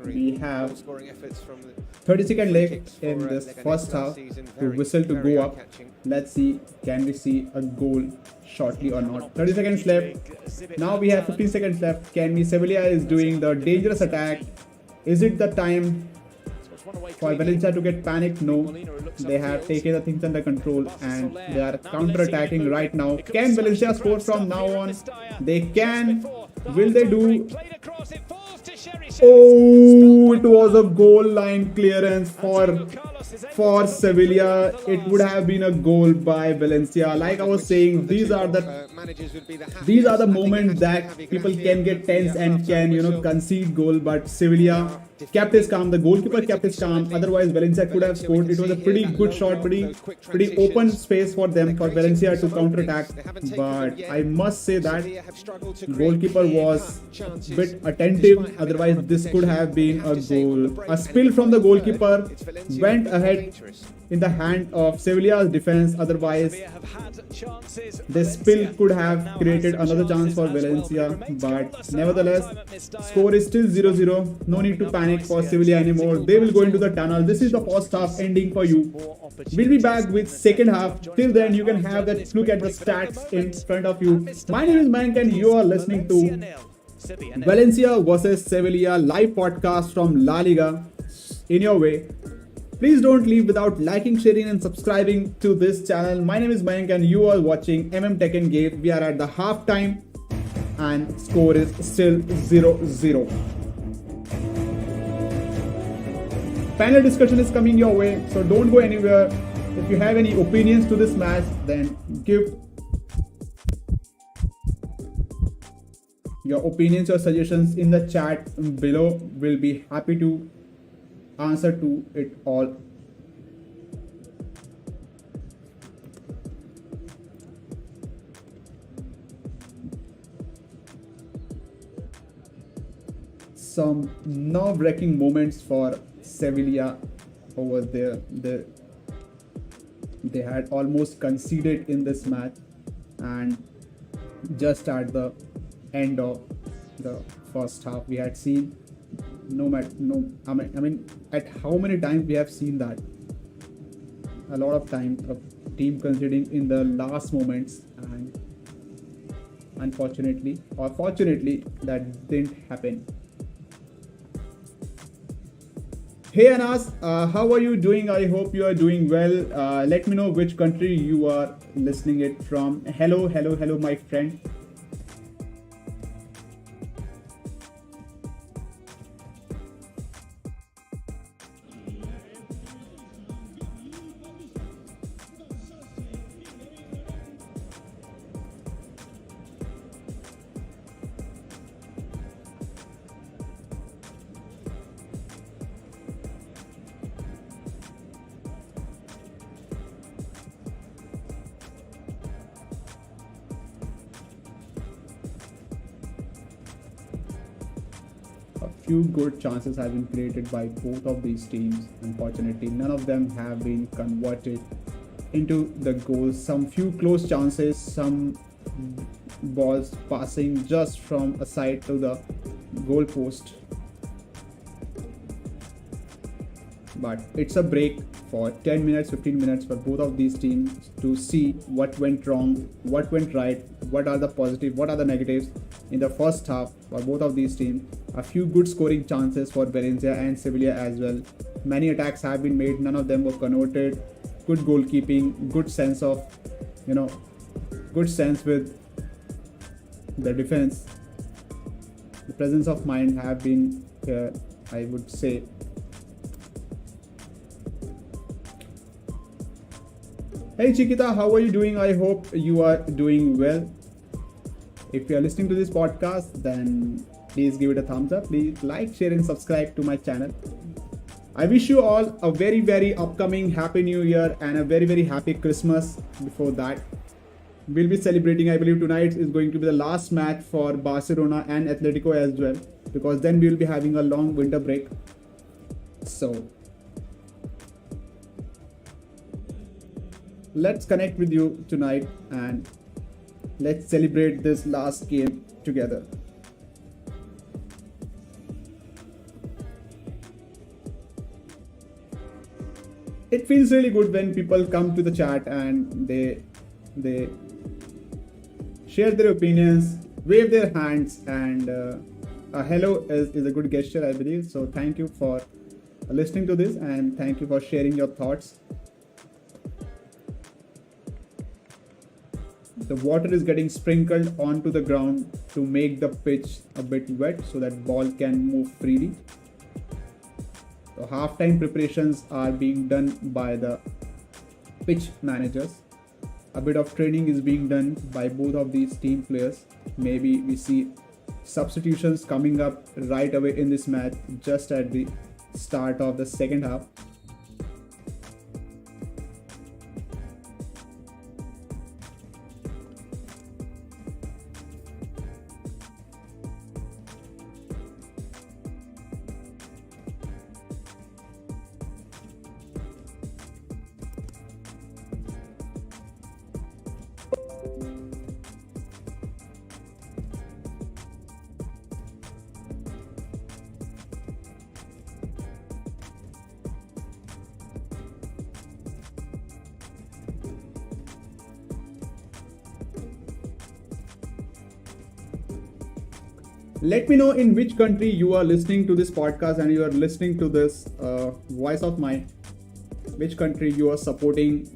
We have 30 seconds left in this first half to whistle to go up. Let's see, can we see a goal shortly or not? 30 seconds left. Now we have 15 seconds left. Sevilla is doing the dangerous attack. Is it the time for Valencia to get panicked? No, they have taken the things under control and they are counter-attacking right now. Can Valencia score from now on? They can. Will they do? Oh, it was a goal line clearance for Sevilla. It would have been a goal by Valencia. Like I was saying, these are the moments that people can get tense and can concede goal, but Sevilla kept his calm. The goalkeeper kept his calm. Otherwise, Valencia could have scored. It was a pretty good shot, pretty open space for Valencia to counter-attack. But I must say that goalkeeper was a bit attentive. Otherwise, this could have been a goal. A spill from the goalkeeper went ahead in the hand of Sevilla's defense. Otherwise, this spill could have created another chance for Valencia. But nevertheless, score is still 0-0. No need to panic for Sevilla anymore. They will go into the tunnel. This is the first half ending for you. We'll be back with second half. Till then, you can have that look at the stats in front of you. My name is Mayank and you are listening to Valencia versus Sevilla live podcast from La Liga in your way. Please don't leave without liking, sharing and subscribing to this channel. My name is Mayank and you are watching Tech and Gate. We are at the half time and score is still 0-0. Panel discussion is coming your way, so don't go anywhere. If you have any opinions to this match, then give your opinions or suggestions in the chat below. We'll be happy to answer to it all. Some nerve-wracking moments for Sevilla over there. They had almost conceded in this match, and just at the end of the first half, we had seen at how many times we have seen that a lot of time of team conceding in the last moments, and unfortunately or fortunately that didn't happen. Hey Anas, how are you doing? I hope you are doing well. Let me know which country you are listening it from. Hello, my friend. Few good chances have been created by both of these teams. Unfortunately, none of them have been converted into the goals. Some few close chances, some balls passing just from a side to the goal post. But it's a break for 10 minutes, 15 minutes for both of these teams to see what went wrong, what went right, what are the positive, what are the negatives in the first half for both of these teams. A few good scoring chances for Valencia and Sevilla as well. Many attacks have been made, none of them were converted. Good goalkeeping, good sense of, good sense with the defense. The presence of mind have been here, I would say. Hey Chiquita, how are you doing? I hope you are doing well. If you are listening to this podcast, then please give it a thumbs up. Please like, share and subscribe to my channel. I wish you all a very, very upcoming Happy New Year and a very, very happy Christmas before that. We'll be celebrating, I believe tonight is going to be the last match for Barcelona and Atletico as well, because then we'll be having a long winter break. So let's connect with you tonight and let's celebrate this last game together. It feels really good when people come to the chat and they share their opinions, wave their hands, and a hello is a good gesture, I believe. So thank you for listening to this and thank you for sharing your thoughts. The water is getting sprinkled onto the ground to make the pitch a bit wet so that ball can move freely. So halftime preparations are being done by the pitch managers. A bit of training is being done by both of these team players. Maybe we see substitutions coming up right away in this match just at the start of the second half. Let me know in which country you are listening to this podcast and you are listening to this voice of mine. Which country you are supporting.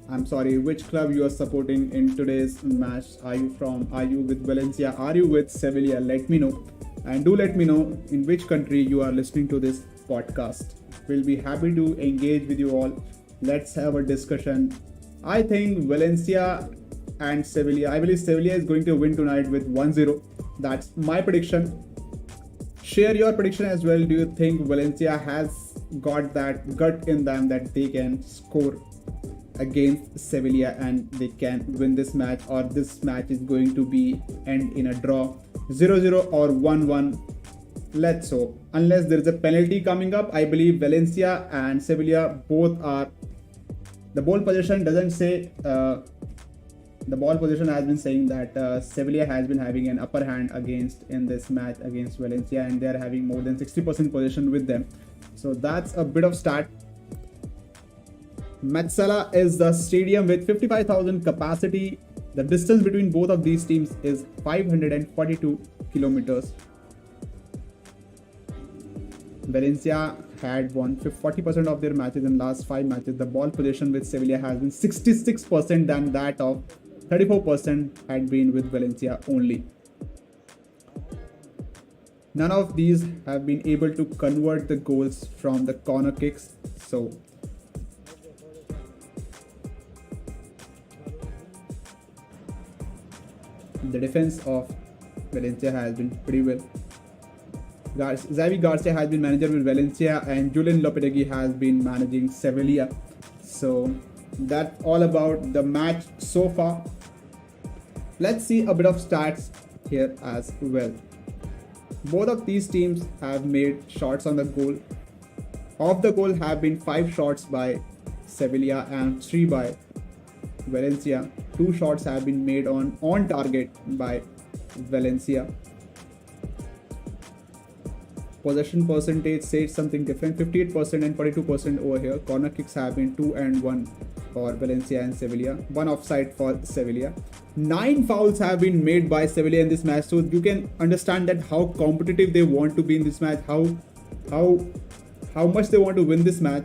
Which club you are supporting in today's match. Are you with Valencia? Are you with Sevilla? Let me know. And do let me know in which country you are listening to this podcast. We'll be happy to engage with you all. Let's have a discussion. I think Valencia and Sevilla. I believe Sevilla is going to win tonight with 1-0. That's my prediction. Share your prediction as well. Do you think Valencia has got that gut in them that they can score against Sevilla and they can win this match, or this match is going to be end in a draw 0-0 or 1-1? Let's hope. Unless there is a penalty coming up, I believe Valencia and Sevilla both are. The ball position doesn't say. The ball position has been saying that Sevilla has been having an upper hand in this match against Valencia, and they are having more than 60% possession with them. So that's a bit of start. Metsala is the stadium with 55,000 capacity. The distance between both of these teams is 542 kilometers. Valencia had won 40% of their matches in last 5 matches. The ball possession with Sevilla has been 66% than that of 34% had been with Valencia only. None of these have been able to convert the goals from the corner kicks. So the defense of Valencia has been pretty well. Xavi Garcia has been manager with Valencia and Julen Lopetegui has been managing Sevilla. So that's all about the match so far. Let's see a bit of stats here as well. Both of these teams have made shots on the goal. Off the goal have been 5 shots by Sevilla and 3 by Valencia. 2 shots have been made on target by Valencia. Possession percentage says something different, 58% and 42% over here. Corner kicks have been 2 and 1 for Valencia and Sevilla. 1 offside for Sevilla. 9 fouls have been made by Sevilla in this match, so you can understand that how competitive they want to be in this match, how much they want to win this match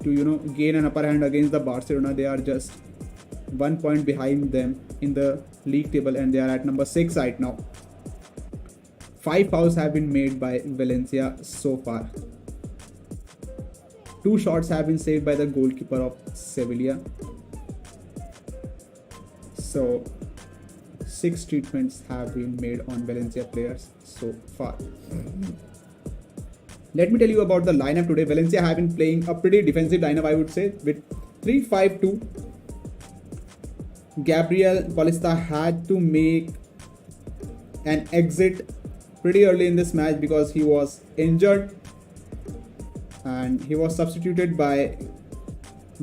to gain an upper hand against the Barcelona. They are just 1 point behind them in the league table and they are at number 6 right now. 5 fouls have been made by Valencia so far. 2 shots have been saved by the goalkeeper of Sevilla. So 6 treatments have been made on Valencia players so far. Let me tell you about the lineup today. Valencia have been playing a pretty defensive lineup, I would say, with 3-5-2. Gabriel Paulista had to make an exit pretty early in this match because he was injured and he was substituted by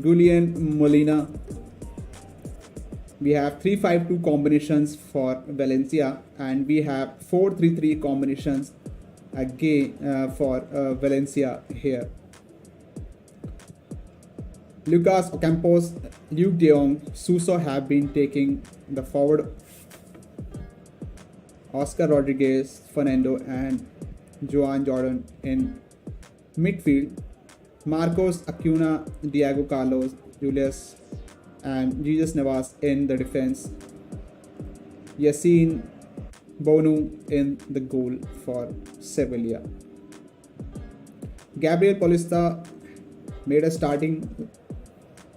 Julian Molina. We have 3-5-2 combinations for Valencia and we have 4-3-3 combinations again for Valencia here. Lucas Ocampos, Luke de Jong, Suso have been taking the forward. Oscar Rodriguez, Fernando and Joan Jordan in midfield. Marcos Acuna, Diego Carlos, Julius and Jesus Navas in the defense. Yassine Bonu in the goal for Sevilla. Gabriel Paulista made a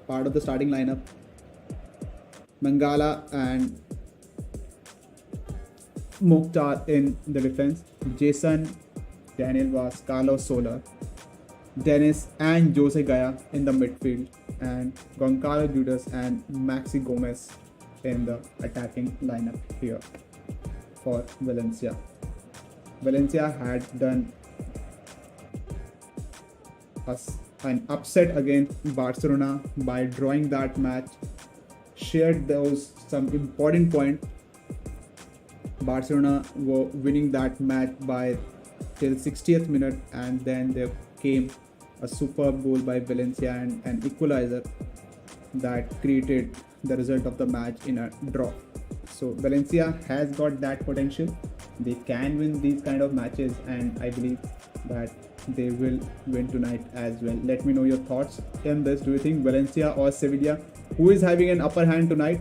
part of the starting lineup. Mangala and Mokhtar in the defense. Jason, Daniel Vaz, Carlos Soler, Dennis and Jose Gaya in the midfield, and Goncalo Judas and Maxi Gomez in the attacking lineup here for Valencia. Valencia had done an upset against Barcelona by drawing that match, shared some important points. Barcelona were winning that match by till 60th minute and then there came a superb goal by Valencia and an equalizer that created the result of the match in a draw. So Valencia has got that potential. They can win these kind of matches and I believe that they will win tonight as well. Let me know your thoughts on this. Do you think Valencia or Sevilla, who is having an upper hand tonight?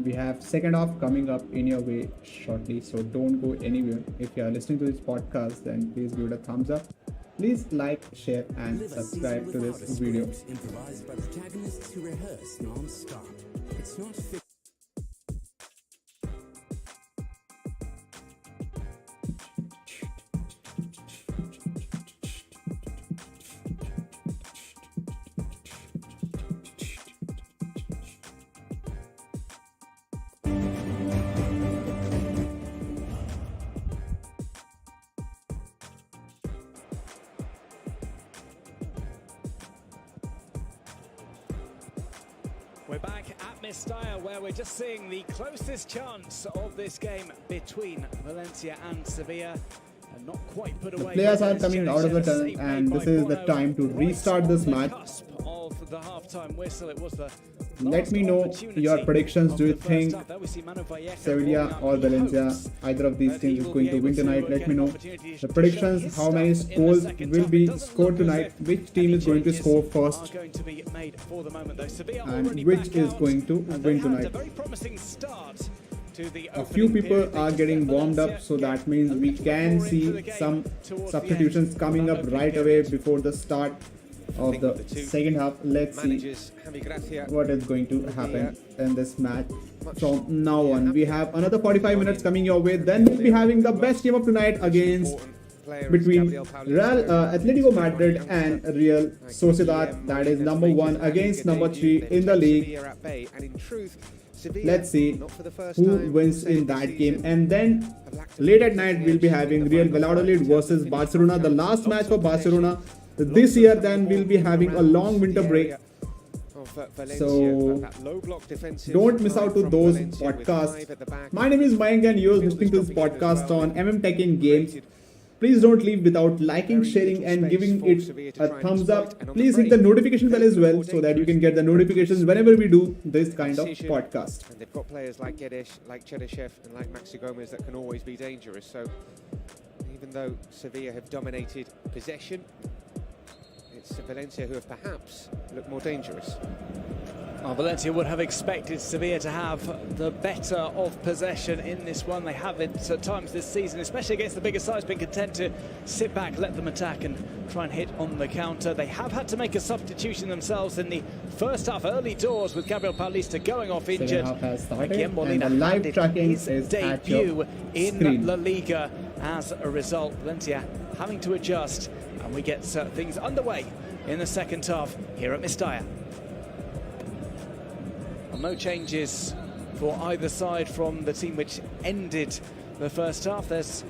We have second half coming up in your way shortly, so don't go anywhere. If you are listening to this podcast, then please give it a thumbs up. Please like, share and subscribe to this video. Improvised by protagonists who rehearse non-stop. It's not We're back at Mestalla, where we're just seeing the closest chance of this game between Valencia and Sevilla. And not quite put away. The players are coming out of the tunnel, and this is the time to restart this match. Of the half-time whistle, it was the Let me know your predictions. Do you think Sevilla or Valencia, either of these teams is going to win tonight? Let me know the predictions, how many scores will be scored tonight, which team is going to score first, and which is going to win tonight. A few people are getting warmed up, so that means we can see some substitutions coming up right away before the start of the second half. Let's see what is going to happen in this match from now on. We have another 45 minutes coming your way, then we'll be having the best game of tonight against between Real Atletico Madrid and Real Sociedad, that is number 1 against number 3 in the league. Let's see who wins in that game. And then late at night we'll be having Real Valladolid versus Barcelona, the last match for Barcelona this year. Then we'll be having a long winter break, so don't miss out to those podcasts. My name is Mayank and you're listening to this podcast on Tech in Games. Please don't leave without liking, sharing and giving it a thumbs up. Please hit the notification bell as well, so that you can get the notifications whenever we do this kind of podcast. And they've got players like Guedes, like Cheryshev and like Maxi Gomez that can always be dangerous. So even though Sevilla have dominated possession, it's Valencia who have perhaps looked more dangerous. Well, Valencia would have expected Sevilla to have the better of possession in this one. They have it at times this season, especially against the bigger sides, been content to sit back, let them attack and try and hit on the counter. They have had to make a substitution themselves in the first half, early doors, with Gabriel Paulista going off injured. And the live tracking is at your in screen. La Liga as a result. Valencia having to adjust, and we get things underway in the second half here at Mestalla. No changes for either side from the team which ended the first half. There's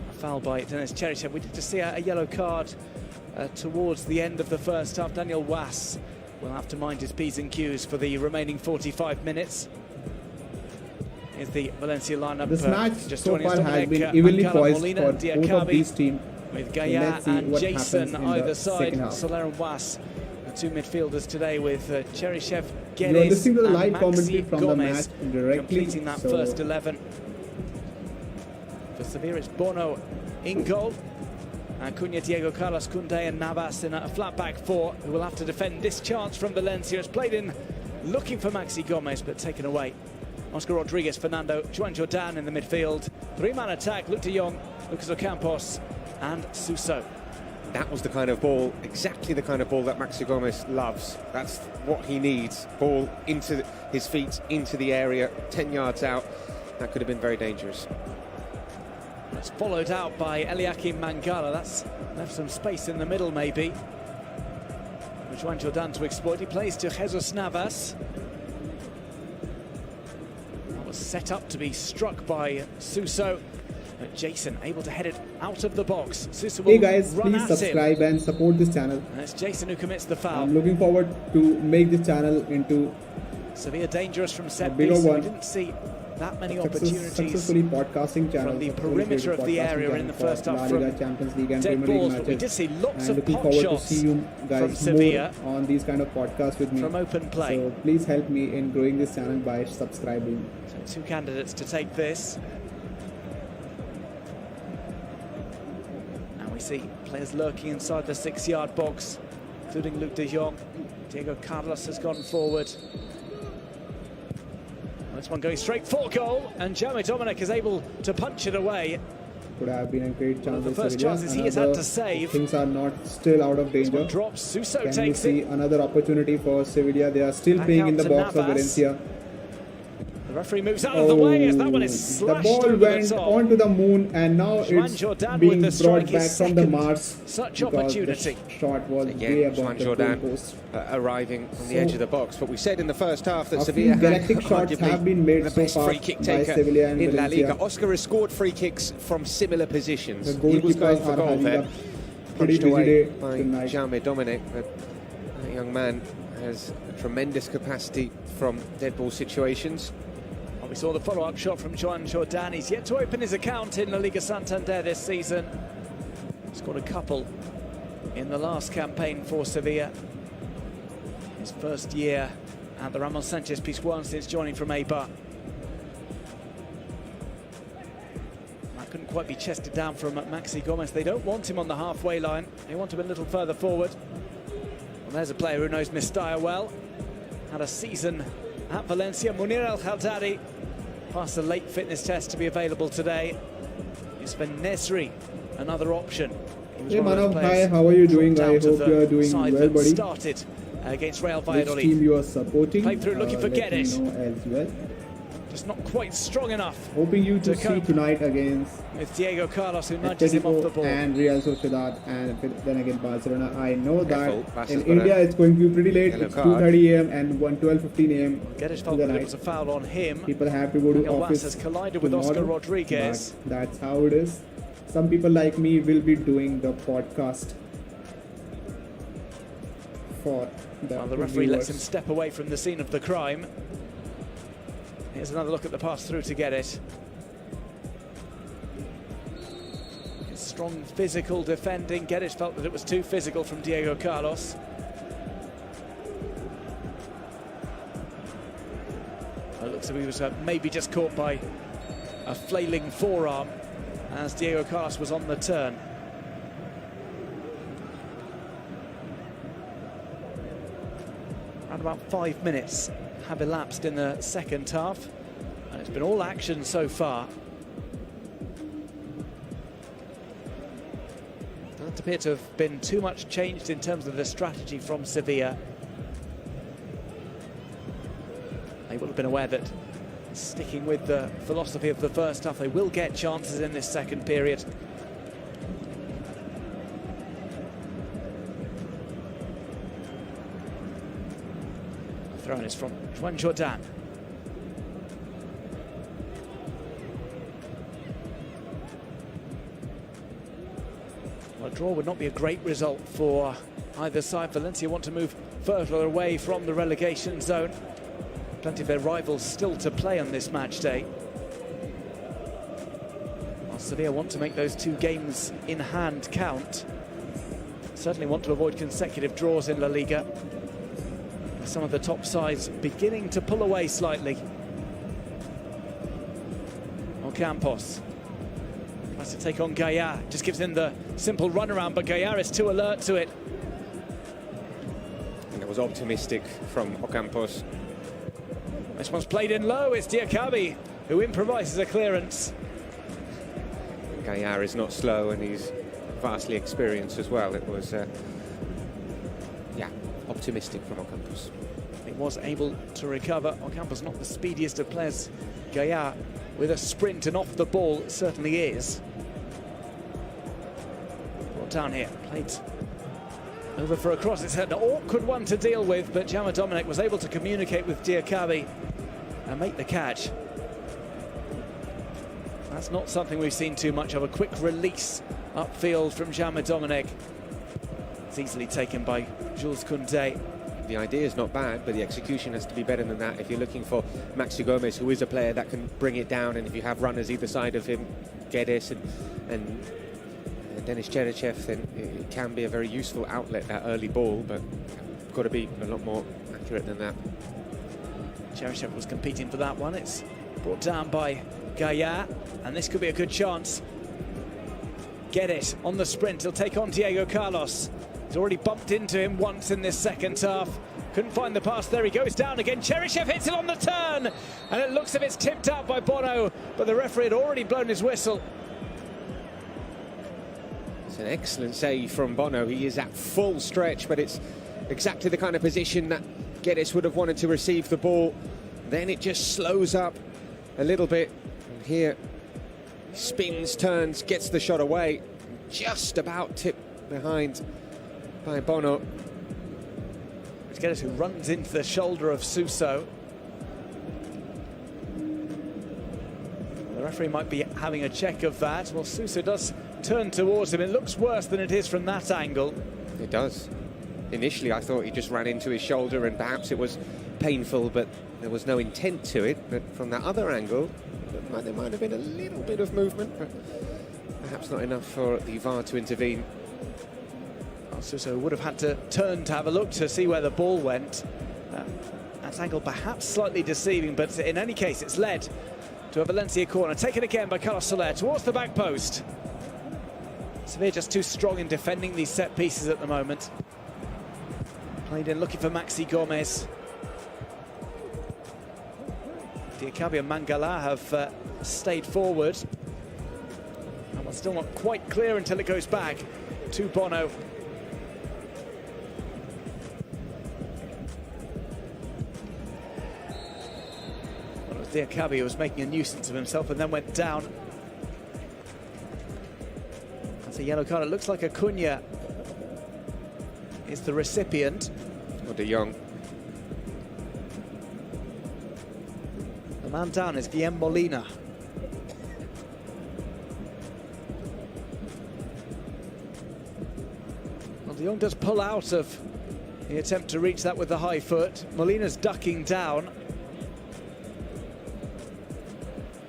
a foul by Dennis Cheryshev. We did just see a yellow card towards the end of the first half. Daniel Was will have to mind his P's and Q's for the remaining 45 minutes. Here's the Valencia lineup. This match just so far has been evenly poised for both of these teams. With Gaia and Jason either side. Soler and Was, the two midfielders today, with Cheryshev, Guedes, you're listening to the live and commentary Maxi from Gomez the match directly, completing that first 11. For Sevilla, it's Bono in goal. Cunha, Diego Carlos, Koundé and Navas in a flat back four, who will have to defend this chance from Valencia. It's played in looking for Maxi Gomez, but taken away. Oscar Rodriguez, Fernando, Joan Jordan in the midfield. Three-man attack, Luke de Jong, Lucas Ocampos and Suso. That was the kind of ball, exactly the kind of ball that Maxi Gomez loves. That's what he needs. Ball into his feet, into the area, 10 yards out. That could have been very dangerous. That's followed out by Eliakim Mangala. That's left some space in the middle, maybe. Joan Jordan to exploit. He plays to Jesus Navas. That was set up to be struck by Suso. But Jason able to head it out of the box. Suso will hey guys, run please at subscribe him. and support this channel. And it's Jason who commits the foul. I'm looking forward to make this channel into Sevilla dangerous from set bigger piece. one. We didn't see that many opportunities successfully podcasting channel from the perimeter of the area in the first half from Champions League and dead Premier League balls, matches. but we did see lots and of looking pot forward shots to see you from guys Sevilla more on these kind of podcasts with me from open play. So please help me in growing this channel by subscribing. So two candidates to take this. Now we see players lurking inside the 6-yard box, including Luke de Jong. Diego Carlos has gone forward. This one going straight for goal, and Jaume Dominic is able to punch it away. Could have been a great chance. The first chances he has had to save. Things are not still out of danger. Drops. Suso Can we takes see it. another opportunity for Sevilla? They are still Back playing out in the to box of Navas. Valencia. The referee moves out of the way as that one is The slashed ball over went the top. onto the moon, and now Juan it's Jordan being with the brought strike, back his from the second Mars. such because opportunity. The shot was way Again, above Juan the Jordan goalpost. arriving on the edge of the box. But we said in the first half that A Sevilla few galactic shots arguably have been made the so best far free kick by taker Sevilla and in La Valencia. Liga. Oscar has scored free kicks from similar positions. The He was going goalkeepers for are goal having there. a pretty Punched busy away day by tonight. Jaume Dominic. But that young man has a tremendous capacity from dead ball situations. We saw the follow-up shot from Juan Jordan. He's yet to open his account in La Liga Santander this season. Scored a couple in the last campaign for Sevilla. His first year at the Ramon Sanchez Pizjuan since joining from Eibar. That couldn't quite be chested down from Maxi Gomez. They don't want him on the halfway line. They want him a little further forward. Well, there's a player who knows Mestalla well. Had a season at Valencia. Munir El Khaldari passed the late fitness test to be available today. Isfen Nesri, another option. Hey Manav, hi, how are you doing? I hope you are doing well, buddy. Started against Real Valladolid. Which team you are supporting? Played through looking for let me Guedes. know as well. Just not quite strong enough. Hoping you to see cope tonight against with Diego Carlos, who nudges him off the ball. and Real Sociedad, and then again Barcelona. I know Careful, that Barca's in got India a it's going to be pretty late. yellow It's card. 2:30 a.m. and 12:15 a.m. Guedes felt that it was a foul on him. People have to go to Miguel office has collided with Oscar tomorrow, Rodriguez. but that's how it is. Some people like me will be doing the podcast for The referee lets him step away from the scene of the crime. Here's another look at the pass through to get it. Strong physical defending. Guedes felt that it was too physical from Diego Carlos. It looks as if he was maybe just caught by a flailing forearm as Diego Carlos was on the turn. Around about 5 minutes have elapsed in the second half, and it's been all action so far. Doesn't appear to have been too much changed in terms of the strategy from Sevilla. They will have been aware that sticking with the philosophy of the first half, they will get chances in this second period. The throw is from Juan Jordan. Well, a draw would not be a great result for either side. Valencia want to move further away from the relegation zone. Plenty of their rivals still to play on this match day. While Sevilla want to make those 2 games in hand count. Certainly want to avoid consecutive draws in La Liga. Some of the top sides beginning to pull away slightly. Ocampos tries to take on Gaillard, just gives him the simple runaround, but Gaillard is too alert to it. And it was optimistic from Ocampos. This one's played in low. It's Diakabi who improvises a clearance. Gaillard is not slow, and he's vastly experienced as well. It was, optimistic from Ocampos. He was able to recover. Ocampos not the speediest of players. Gaillard with a sprint and off the ball certainly is. Brought down here, played over for a cross. It's an awkward one to deal with, but Jaume Dominic was able to communicate with Diakabi and make the catch. That's not something we've seen too much of. A quick release upfield from Jaume Dominic. It's easily taken by Jules Koundé. The idea is not bad, but the execution has to be better than that. If you're looking for Maxi Gomez, who is a player that can bring it down, and if you have runners either side of him, Guedes and Denis Cherchev, then it can be a very useful outlet, that early ball, but got to be a lot more accurate than that. Cherchev was competing for that one. It's brought down by Gaillard, and this could be a good chance. Guedes on the sprint. He'll take on Diego Carlos. He's already bumped into him once in this second half. Couldn't find the pass. There he goes down again. Cheryshev hits it on the turn, and it looks as if it's tipped out by Bono, but the referee had already blown his whistle. It's an excellent save from Bono. He is at full stretch, but it's exactly the kind of position that Geddes would have wanted to receive the ball. Then it just slows up a little bit. And here, spins, turns, gets the shot away. Just about tipped behind by Bono. It's Geddes who runs into the shoulder of Suso. The referee might be having a check of that. Well, Suso does turn towards him. It looks worse than it is from that angle. It does. Initially, I thought he just ran into his shoulder and perhaps it was painful, but there was no intent to it. But from that other angle, there might have been a little bit of movement, but perhaps not enough for the VAR to intervene. Well, Suso would have had to turn to have a look to see where the ball went. That angle perhaps slightly deceiving, but in any case, it's led to a Valencia corner. Taken again by Carlos Soler towards the back post. Sevilla just too strong in defending these set pieces at the moment. Played in looking for Maxi Gomez. Diakabi and Mangala have stayed forward. And we're still not quite clear until it goes back to Bono. Well, it was Diakabi who was making a nuisance of himself and then went down. That's a yellow card. It looks like Acuna is the recipient. Or De Jong. The man down is Guillem Molina. Well, De Jong does pull out of the attempt to reach that with the high foot. Molina's ducking down.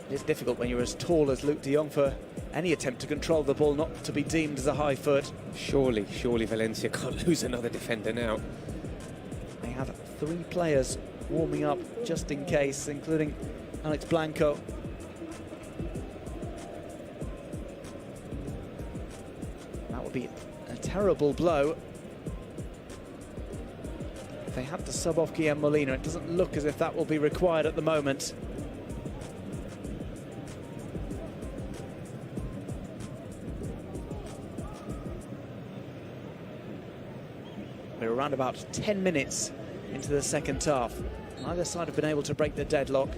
It is difficult when you're as tall as Luke De Jong for any attempt to control the ball not to be deemed as a high foot. Surely Valencia can't lose another defender now. They have 3 players warming up just in case, including Alex Blanco. That would be a terrible blow. If they have to sub off Guillem Molina, it doesn't look as if that will be required at the moment. We're around about 10 minutes into the second half. Neither side have been able to break the deadlock.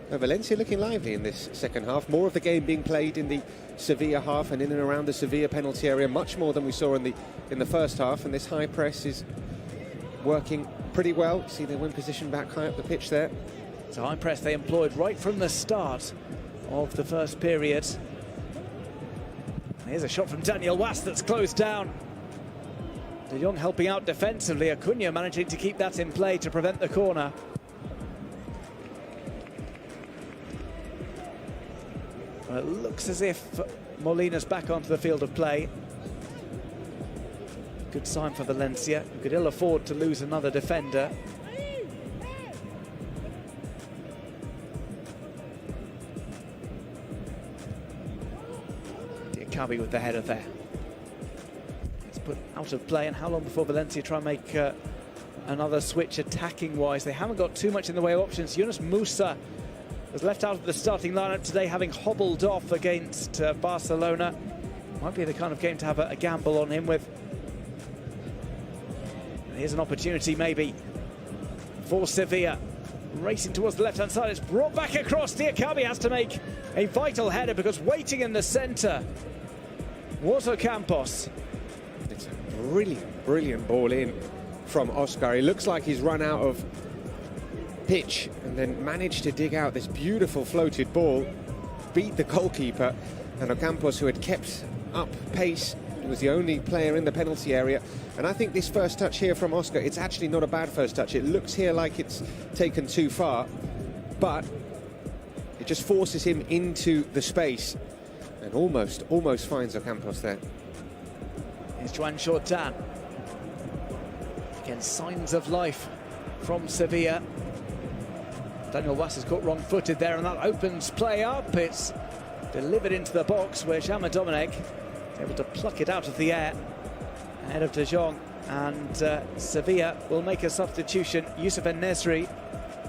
Valencia looking lively in this second half. More of the game being played in the Sevilla half and in and around the Sevilla penalty area, much more than we saw in the first half. And this high press is working pretty well. See their win position back high up the pitch there. It's a high press they employed right from the start of the first period. Here's a shot from Daniel Was that's closed down. De Jong helping out defensively. Acuna managing to keep that in play to prevent the corner. Well, it looks as if Molina's back onto the field of play. Good sign for Valencia, who could ill afford to lose another defender. Diakabi with the header there. Put out of play, and how long before Valencia try and make another switch attacking wise? They haven't got too much in the way of options. Yunus Musa was left out of the starting lineup today, having hobbled off against Barcelona. Might be the kind of game to have a gamble on him with. And here's an opportunity maybe for Sevilla. Racing towards the left-hand side, it's brought back across. Diakabi has to make a vital header because waiting in the centre was Ocampos. It's a brilliant ball in from Oscar. He looks like he's run out of pitch and then managed to dig out this beautiful floated ball, beat the goalkeeper, and Ocampos, who had kept up pace, was the only player in the penalty area. And I think this first touch here from Oscar, it's actually not a bad first touch. It looks here like it's taken too far, but it just forces him into the space and almost finds Ocampos there. Here's Juan Jordan. Again, signs of life from Sevilla. Daniel Was is caught wrong-footed there, and that opens play up. It's delivered into the box where Jama Dominic is able to pluck it out of the air ahead of De Jong. And Sevilla will make a substitution. Youssef En-Nesyri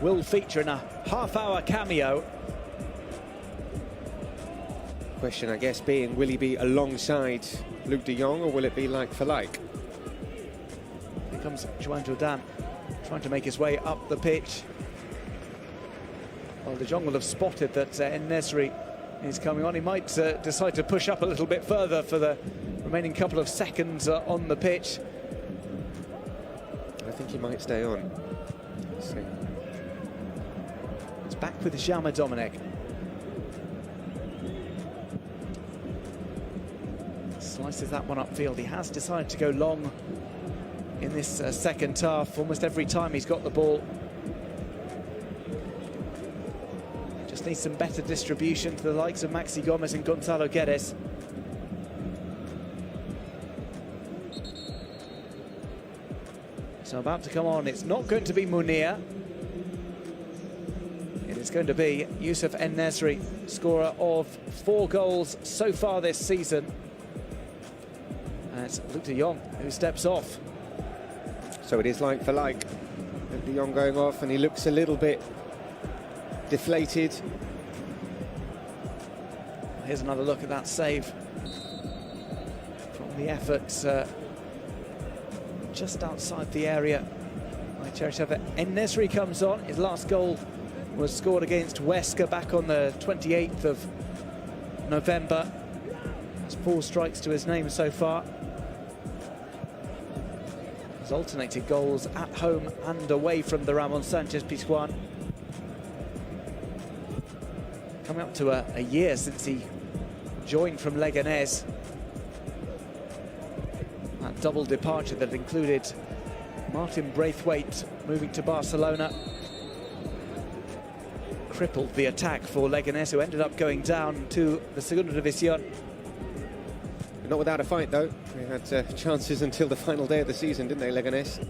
will feature in a half-hour cameo. Question, I guess, being, will he be alongside Luuk de Jong, or will it be like for like? Here comes Joan Jordan, trying to make his way up the pitch. Well, de Jong will have spotted that En-Nesyri is coming on. He might decide to push up a little bit further for the remaining couple of seconds on the pitch. I think he might stay on. Let's see. It's back with Jaume Dominic. Slices that one upfield. He has decided to go long in this second half. Almost every time he's got the ball. Just needs some better distribution to the likes of Maxi Gomez and Gonzalo Guedes. So about to come on, it's not going to be Munir. It is going to be Youssef En-Nesyri, scorer of 4 goals so far this season. And it's Luuk de Jong who steps off. So it is like for like. Luuk de Jong going off, and he looks a little bit deflated. Here's another look at that save from the effort just outside the area by Cheryshev. En-Nesyri comes on. His last goal was scored against Huesca back on the 28th of November. That's 4 strikes to his name so far. He's alternated goals at home and away from the Ramon Sanchez Pizjuan. Coming up to a year since he joined from Leganés. That double departure that included Martin Braithwaite moving to Barcelona crippled the attack for Leganés, who ended up going down to the Segunda División. Not without a fight, though. They had chances until the final day of the season, didn't they, Leganés?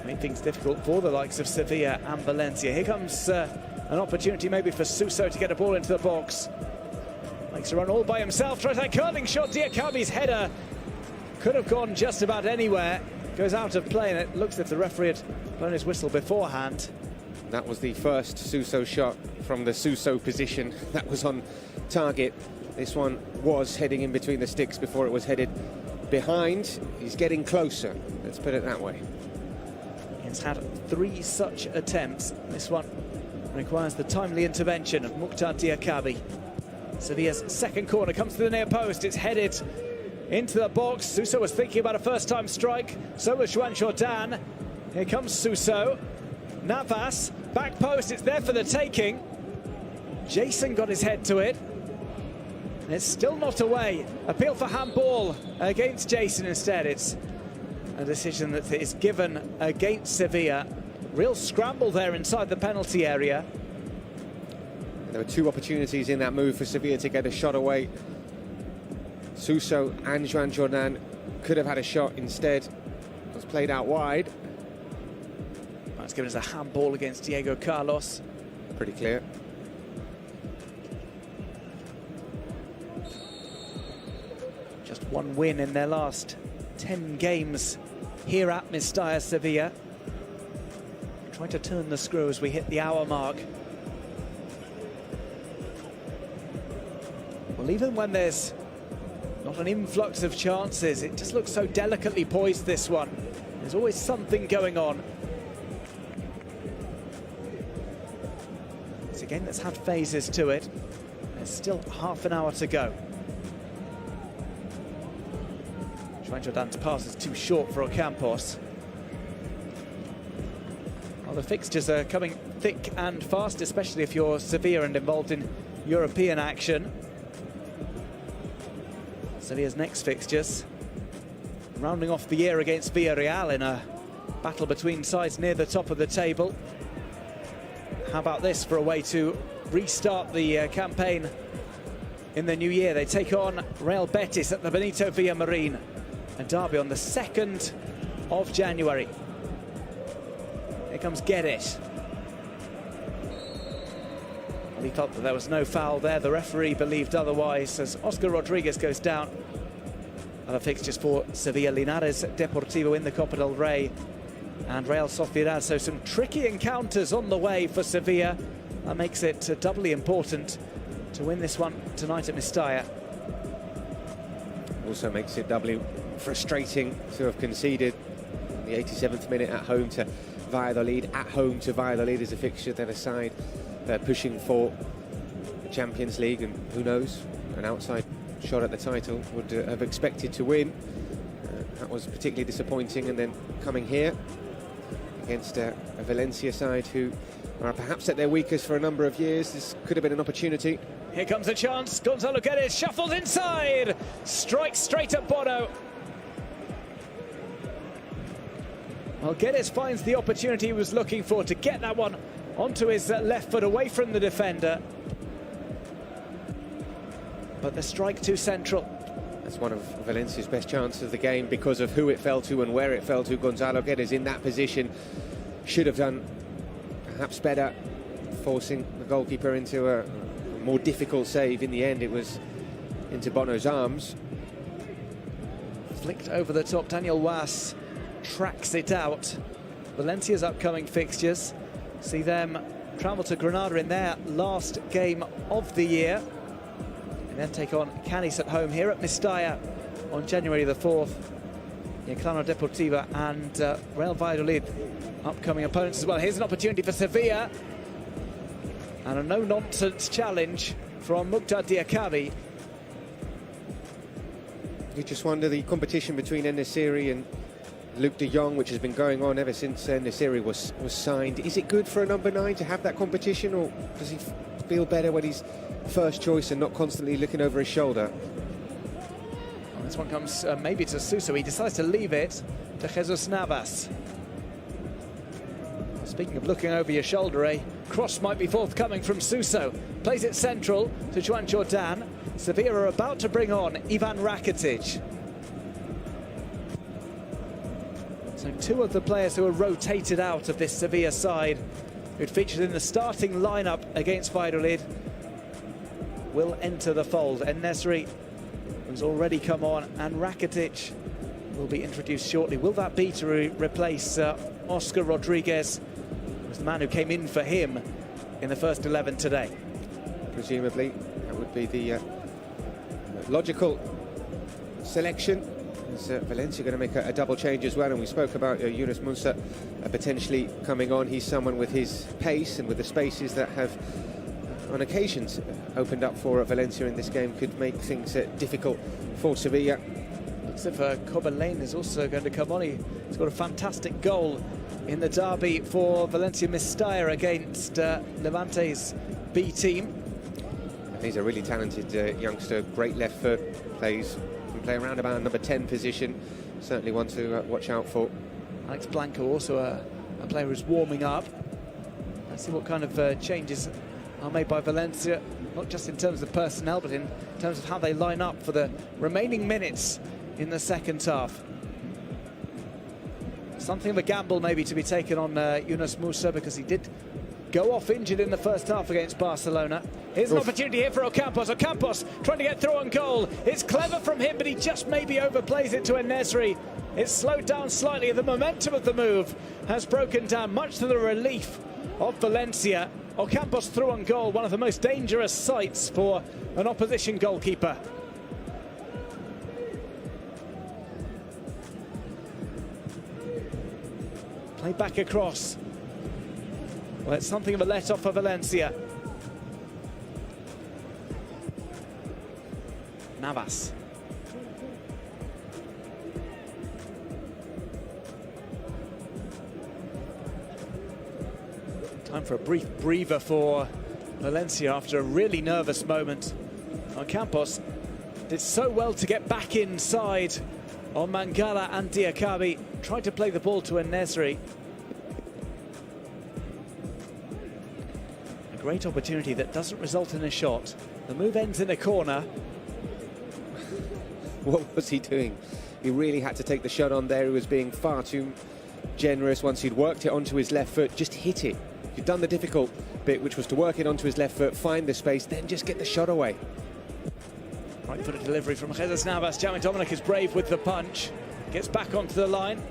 Made things difficult for the likes of Sevilla and Valencia. Here comes an opportunity maybe for Suso to get a ball into the box. Makes a run all by himself, tries that curling shot. Diakabi's header could have gone just about anywhere. Goes out of play, and it looks as if the referee had blown his whistle beforehand. That was the first Suso shot from the Suso position. That was on target. This one was heading in between the sticks before it was headed behind. He's getting closer, let's put it that way. He's had 3 such attempts. This one requires the timely intervention of Mukhtar Diakabi. Sevilla's second corner comes to the near post. It's headed into the box. Suso was thinking about a first-time strike. So was Joan Jordan. Here comes Suso. Navas, back post. It's there for the taking. Jason got his head to it. And it's still not away. Appeal for handball against Jason instead. It's a decision that is given against Sevilla. Real scramble there inside the penalty area. There were 2 opportunities in that move for Sevilla to get a shot away. Suso and Joan Jordan could have had a shot instead. It was played out wide. That's given us a handball against Diego Carlos. Pretty clear. Just 1 win in their last 10 games here at Mestalla Sevilla. Trying to turn the screw as we hit the hour mark. Well, even when there's not an influx of chances, it just looks so delicately poised, this one. There's always something going on. It's a game that's had phases to it. There's still half an hour to go. Joan Jordan's pass is too short for Ocampos. Well, the fixtures are coming thick and fast, especially if you're Sevilla and involved in European action. Sevilla's next fixtures, rounding off the year against Villarreal in a battle between sides near the top of the table. How about this for a way to restart the campaign in the new year? They take on Real Betis at the Benito Villamarín, a derby on the 2nd of January. Here comes Guedes. He felt that there was no foul there. The referee believed otherwise as Oscar Rodriguez goes down. Other fixtures for Sevilla: Linares Deportivo in the Copa del Rey and Real Sociedad. So some tricky encounters on the way for Sevilla. That makes it doubly important to win this one tonight at Mestalla. Also makes it doubly frustrating to have conceded the 87th minute at home to Valladolid. At home to Valladolid is a fixture that aside pushing for the Champions League, and who knows, an outside shot at the title would have expected to win. That was particularly disappointing, and then coming here against a Valencia side who are perhaps at their weakest for a number of years, this could have been an opportunity. Here comes a chance. Gonzalo Guedes shuffles inside, strikes straight at Bono. Well, Guedes finds the opportunity he was looking for to get that one onto his left foot away from the defender. But the strike too central. That's one of Valencia's best chances of the game because of who it fell to and where it fell to. Gonzalo Guedes in that position should have done perhaps better, forcing the goalkeeper into a more difficult save. In the end, it was into Bono's arms. Flicked over the top. Daniel Was tracks it out. Valencia's upcoming fixtures see them travel to Granada in their last game of the year, and then take on Cádiz at home here at Mestalla on January the 4th. Yeclano Deportiva and Real Valladolid upcoming opponents as well. Here's an opportunity for Sevilla, and a no-nonsense challenge from Mukhtar Diakabi. You just wonder, the competition between En-Nesyri and Luke de Jong, which has been going on ever since En-Nesyri was signed. Is it good for a number 9 to have that competition, or does he feel better when he's first choice and not constantly looking over his shoulder? Well, this one comes maybe to Suso. He decides to leave it to Jesus Navas. Speaking of looking over your shoulder, a cross might be forthcoming from Suso. Plays it central to Juan Jordan. Sevilla are about to bring on Ivan Rakitic. So two of the players who are rotated out of this Sevilla side, who'd featured in the starting lineup against Valladolid, will enter the fold. En-Nesyri has already come on, and Rakitic will be introduced shortly. Will that be to replace Oscar Rodriguez, who was the man who came in for him in the first 11 today? Presumably, that would be the logical selection. Is Valencia going to make a double change as well? And we spoke about Yunus Musa potentially coming on. He's someone with his pace and with the spaces that have on occasions opened up for Valencia in this game, could make things difficult for Sevilla. Looks as if Cobalane is also going to come on. He's got a fantastic goal in the derby for Valencia Mestalla against Levante's B team. He's a really talented youngster, great left foot, can play around about number 10 position. Certainly one to watch out for. Alex Blanco, also a player who's warming up. Let's see what kind of changes are made by Valencia, not just in terms of personnel, but in terms of how they line up for the remaining minutes in the second half. Something of a gamble maybe to be taken on Yunus Musa, because he did go off injured in the first half against Barcelona. Here's an opportunity here for Ocampos. Ocampos trying to get through on goal. It's clever from him, but he just maybe overplays it to En-Nesyri. It's slowed down slightly. The momentum of the move has broken down, much to the relief of Valencia. Ocampos through on goal, one of the most dangerous sights for an opposition goalkeeper. Play back across. Well, it's something of a let-off for Valencia. Navas. Time for a brief breather for Valencia after a really nervous moment. Ocampos did so well to get back inside on Mangala and Diakabi. Tried to play the ball to En-Nesyri. A great opportunity that doesn't result in a shot. The move ends in a corner. What was he doing? He really had to take the shot on there. He was being far too generous. Once he'd worked it onto his left foot, just hit it. He'd done the difficult bit, which was to work it onto his left foot, find the space, then just get the shot away. Right foot delivery from Jesus Navas. Jaume Dominic is brave with the punch. Gets back onto the line.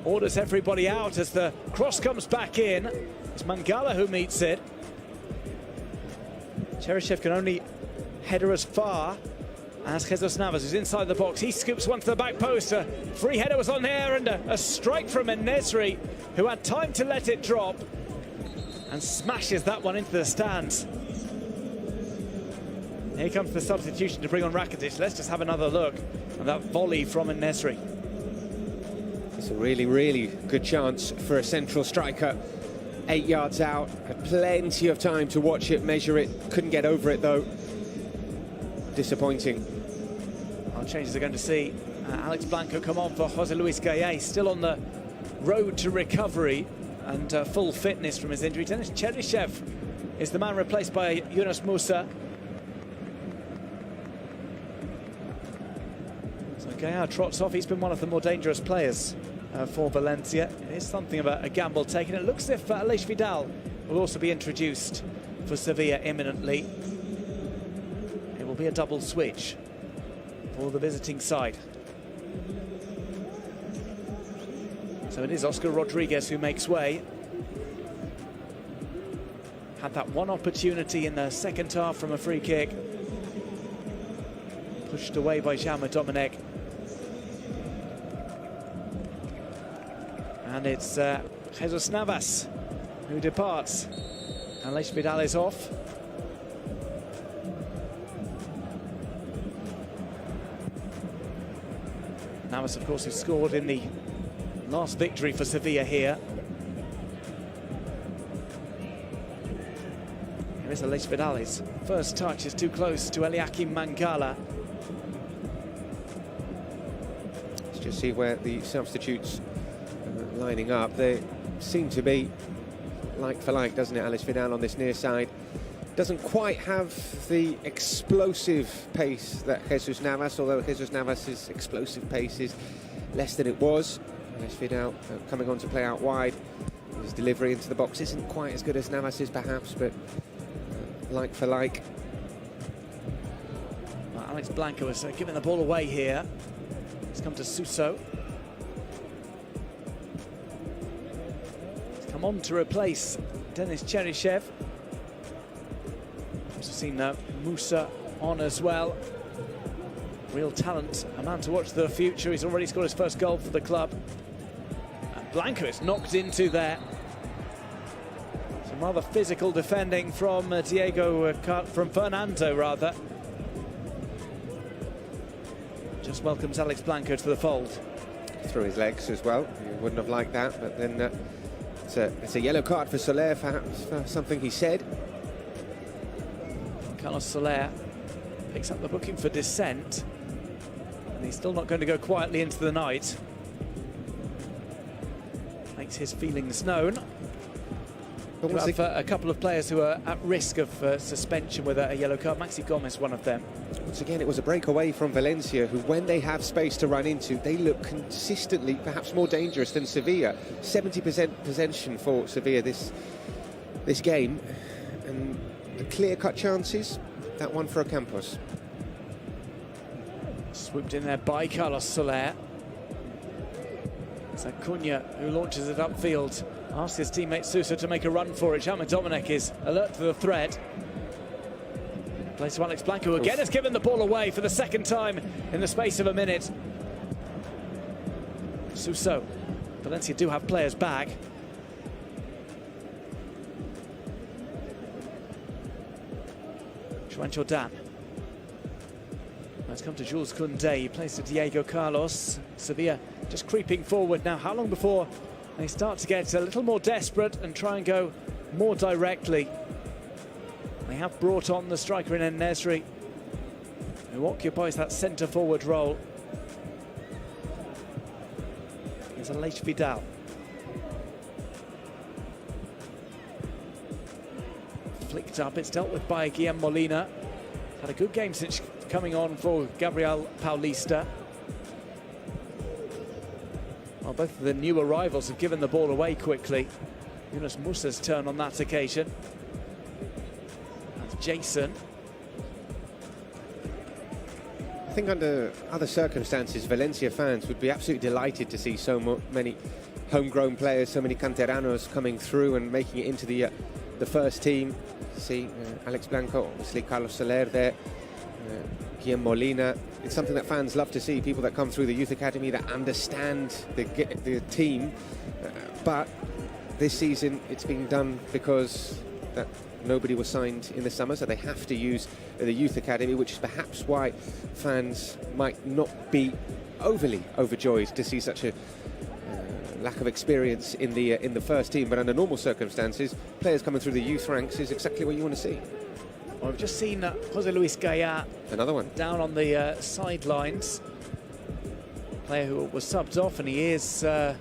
Orders everybody out as the cross comes back in. It's Mangala who meets it. Cheryshev can only header as far as Jesus Navas, who's inside the box. He scoops one to the back post. A free header was on there, and a strike from En-Nesyri, who had time to let it drop and smashes that one into the stands. Here comes the substitution to bring on Rakitic. Let's just have another look at that volley from En-Nesyri. It's a really, really good chance for a central striker. 8 yards out, had plenty of time to watch it, measure it, couldn't get over it though. Disappointing. Our changes are going to see Alex Blanco come on for Jose Luis Gallé, still on the road to recovery and full fitness from his injury. Denis Cheryshev is the man replaced by Yunus Musa. So Gallé trots off. He's been one of the more dangerous players for Valencia. It is something of a gamble taken. It looks as if Aleix Vidal will also be introduced for Sevilla imminently. It will be a double switch for the visiting side. So it is Oscar Rodriguez who makes way. Had that one opportunity in the second half from a free kick. Pushed away by Jaume Dominic. And it's Jesus Navas who departs. Aleix Vidal is off. Navas, of course, who scored in the last victory for Sevilla here. Here is Aleix Vidal. His first touch is too close to Eliakim Mangala. Let's just see where the substitutes are lining up. They seem to be like for like, doesn't it? Aleix Vidal on this near side doesn't quite have the explosive pace that Jesus Navas, although Jesus Navas's explosive pace is less than it was. Aleix Vidal coming on to play out wide. His delivery into the box isn't quite as good as Navas's perhaps, but like for like. Well, Alex Blanco has given the ball away here. He's come to Suso. He's come on to replace Denis Cheryshev. Also seen Musa on as well. Real talent, a man to watch the future. He's already scored his first goal for the club. And Blanco is knocked into there. Some rather physical defending from from Fernando rather. Just welcomes Alex Blanco to the fold. Through his legs as well. You wouldn't have liked that, but then it's a yellow card for Soler for something he said. Carlos Soler picks up the booking for dissent, and he's still not going to go quietly into the night. Makes his feelings known. But we have a couple of players who are at risk of suspension with a yellow card. Maxi Gomez, one of them. Once again, it was a breakaway from Valencia, who, when they have space to run into, they look consistently perhaps more dangerous than Sevilla. 70% possession for Sevilla this game, and the clear-cut chances, that one for Ocampos. Swooped in there by Carlos Soler. It's Acuna who launches it upfield. Asks his teammate Suso to make a run for it. Jaume Dominic is alert to the threat. Plays to Alex Blanco, who again has given the ball away for the second time in the space of a minute. Suso. Valencia do have players back. Juan Jordan. Let's come to Jules Koundé. He plays to Diego Carlos. Sevilla just creeping forward now. How long before they start to get a little more desperate and try and go more directly? They have brought on the striker in En-Nesyri, who occupies that centre-forward role. Here's Aleix Vidal. Flicked up, it's dealt with by Guillem Molina. Had a good game since coming on for Gabriel Paulista. Well, both of the new arrivals have given the ball away quickly. Yunus Musa's turn on that occasion. That's Jason. I think under other circumstances, Valencia fans would be absolutely delighted to see so many homegrown players, so many canteranos coming through and making it into the first team. See Alex Blanco, obviously Carlos Soler there, Guillem Molina. It's something that fans love to see, people that come through the youth academy that understand the team. But this season it's been done because nobody was signed in the summer, so they have to use the youth academy, which is perhaps why fans might not be overly overjoyed to see such a lack of experience in the first team. But under normal circumstances, players coming through the youth ranks is exactly what you want to see. Well, I've just seen Jose Luis Gaya, another one, down on the sidelines. Player who was subbed off, and he is well,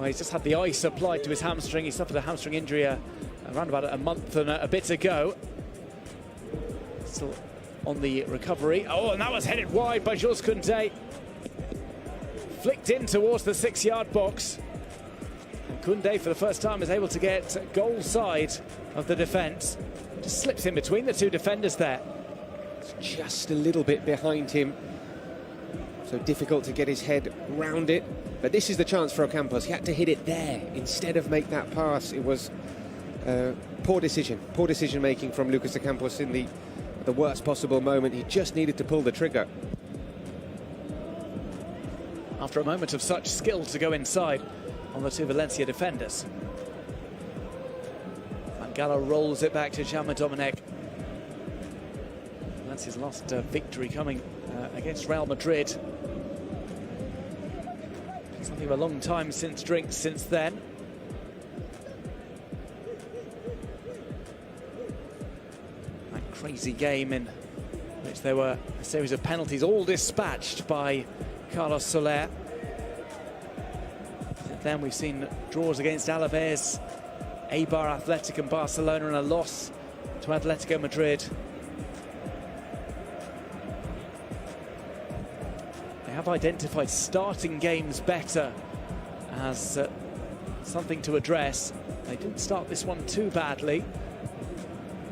he's just had the ice applied to his hamstring. He suffered a hamstring injury around about a month and a bit ago. Still on the recovery. Oh, and that was headed wide by Jules Koundé. Flicked in towards the 6-yard box. And Koundé, for the first time, is able to get goal side of the defence. Just slips in between the two defenders there. It's just a little bit behind him, so difficult to get his head round it. But this is the chance for Ocampos. He had to hit it there instead of make that pass. It was poor decision making from Lucas Ocampos in the worst possible moment. He just needed to pull the trigger. After a moment of such skill to go inside on the two Valencia defenders. Mangala rolls it back to Jaume Domènech. Valencia's last victory coming against Real Madrid. Something of a long time since drinks since then. That crazy game in which there were a series of penalties, all dispatched by Carlos Soler. Since then we've seen draws against Alaves, Eibar, Athletic and Barcelona, and a loss to Atletico Madrid. They have identified starting games better as something to address. They didn't start this one too badly.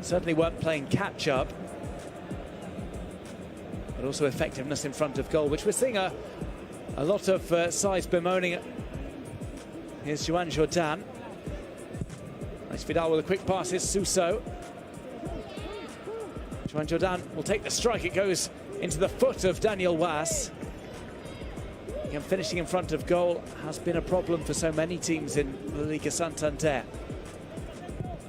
Certainly weren't playing catch-up. But also effectiveness in front of goal, which we're seeing a lot of sides bemoaning. Here's Joan Jordan. Nice Vidal with a quick pass. Here's Suso. Joan Jordan will take the strike. It goes into the foot of Daniel Was. Again, finishing in front of goal has been a problem for so many teams in La Liga Santander.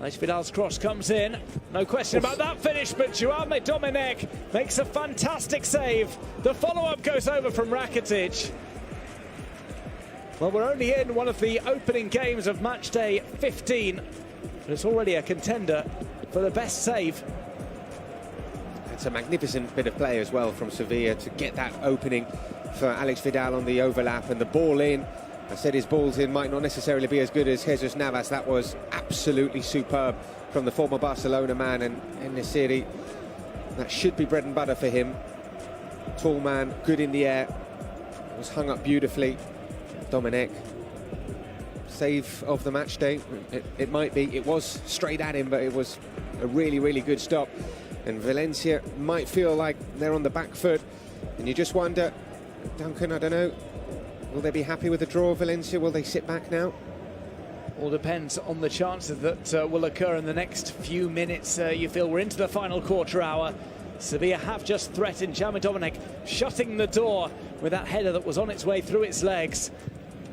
Nice Vidal's cross comes in. No question about that finish, but Jaume Domènech makes a fantastic save. The follow-up goes over from Rakitic. Well, we're only in one of the opening games of match day 15, but it's already a contender for the best save. It's a magnificent bit of play as well from Sevilla to get that opening for Alex Vidal on the overlap and the ball in. I said his balls in might not necessarily be as good as Jesus Navas. That was absolutely superb from the former Barcelona man, and En-Nesyri, that should be bread and butter for him. Tall man, good in the air, was hung up beautifully. Domènech, save of the match day. It might be. It was straight at him, but it was a really, really good stop. And Valencia might feel like they're on the back foot, and you just wonder, Duncan, I don't know, will they be happy with the draw, Valencia? Will they sit back now? All depends on the chances that will occur in the next few minutes. You feel we're into the final quarter hour. Sevilla have just threatened. Jaume Domènech shutting the door with that header that was on its way through its legs,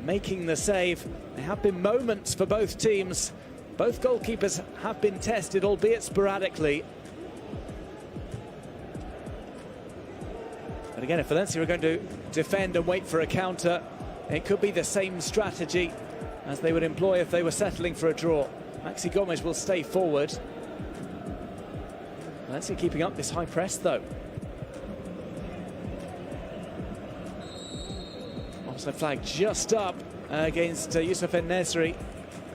making the save. There have been moments for both teams. Both goalkeepers have been tested, albeit sporadically. But again, if Valencia are going to defend and wait for a counter, it could be the same strategy as they would employ if they were settling for a draw. Maxi Gomez will stay forward. Valencia keeping up this high press, though. Offside flag just up against Youssef En-Nesyri.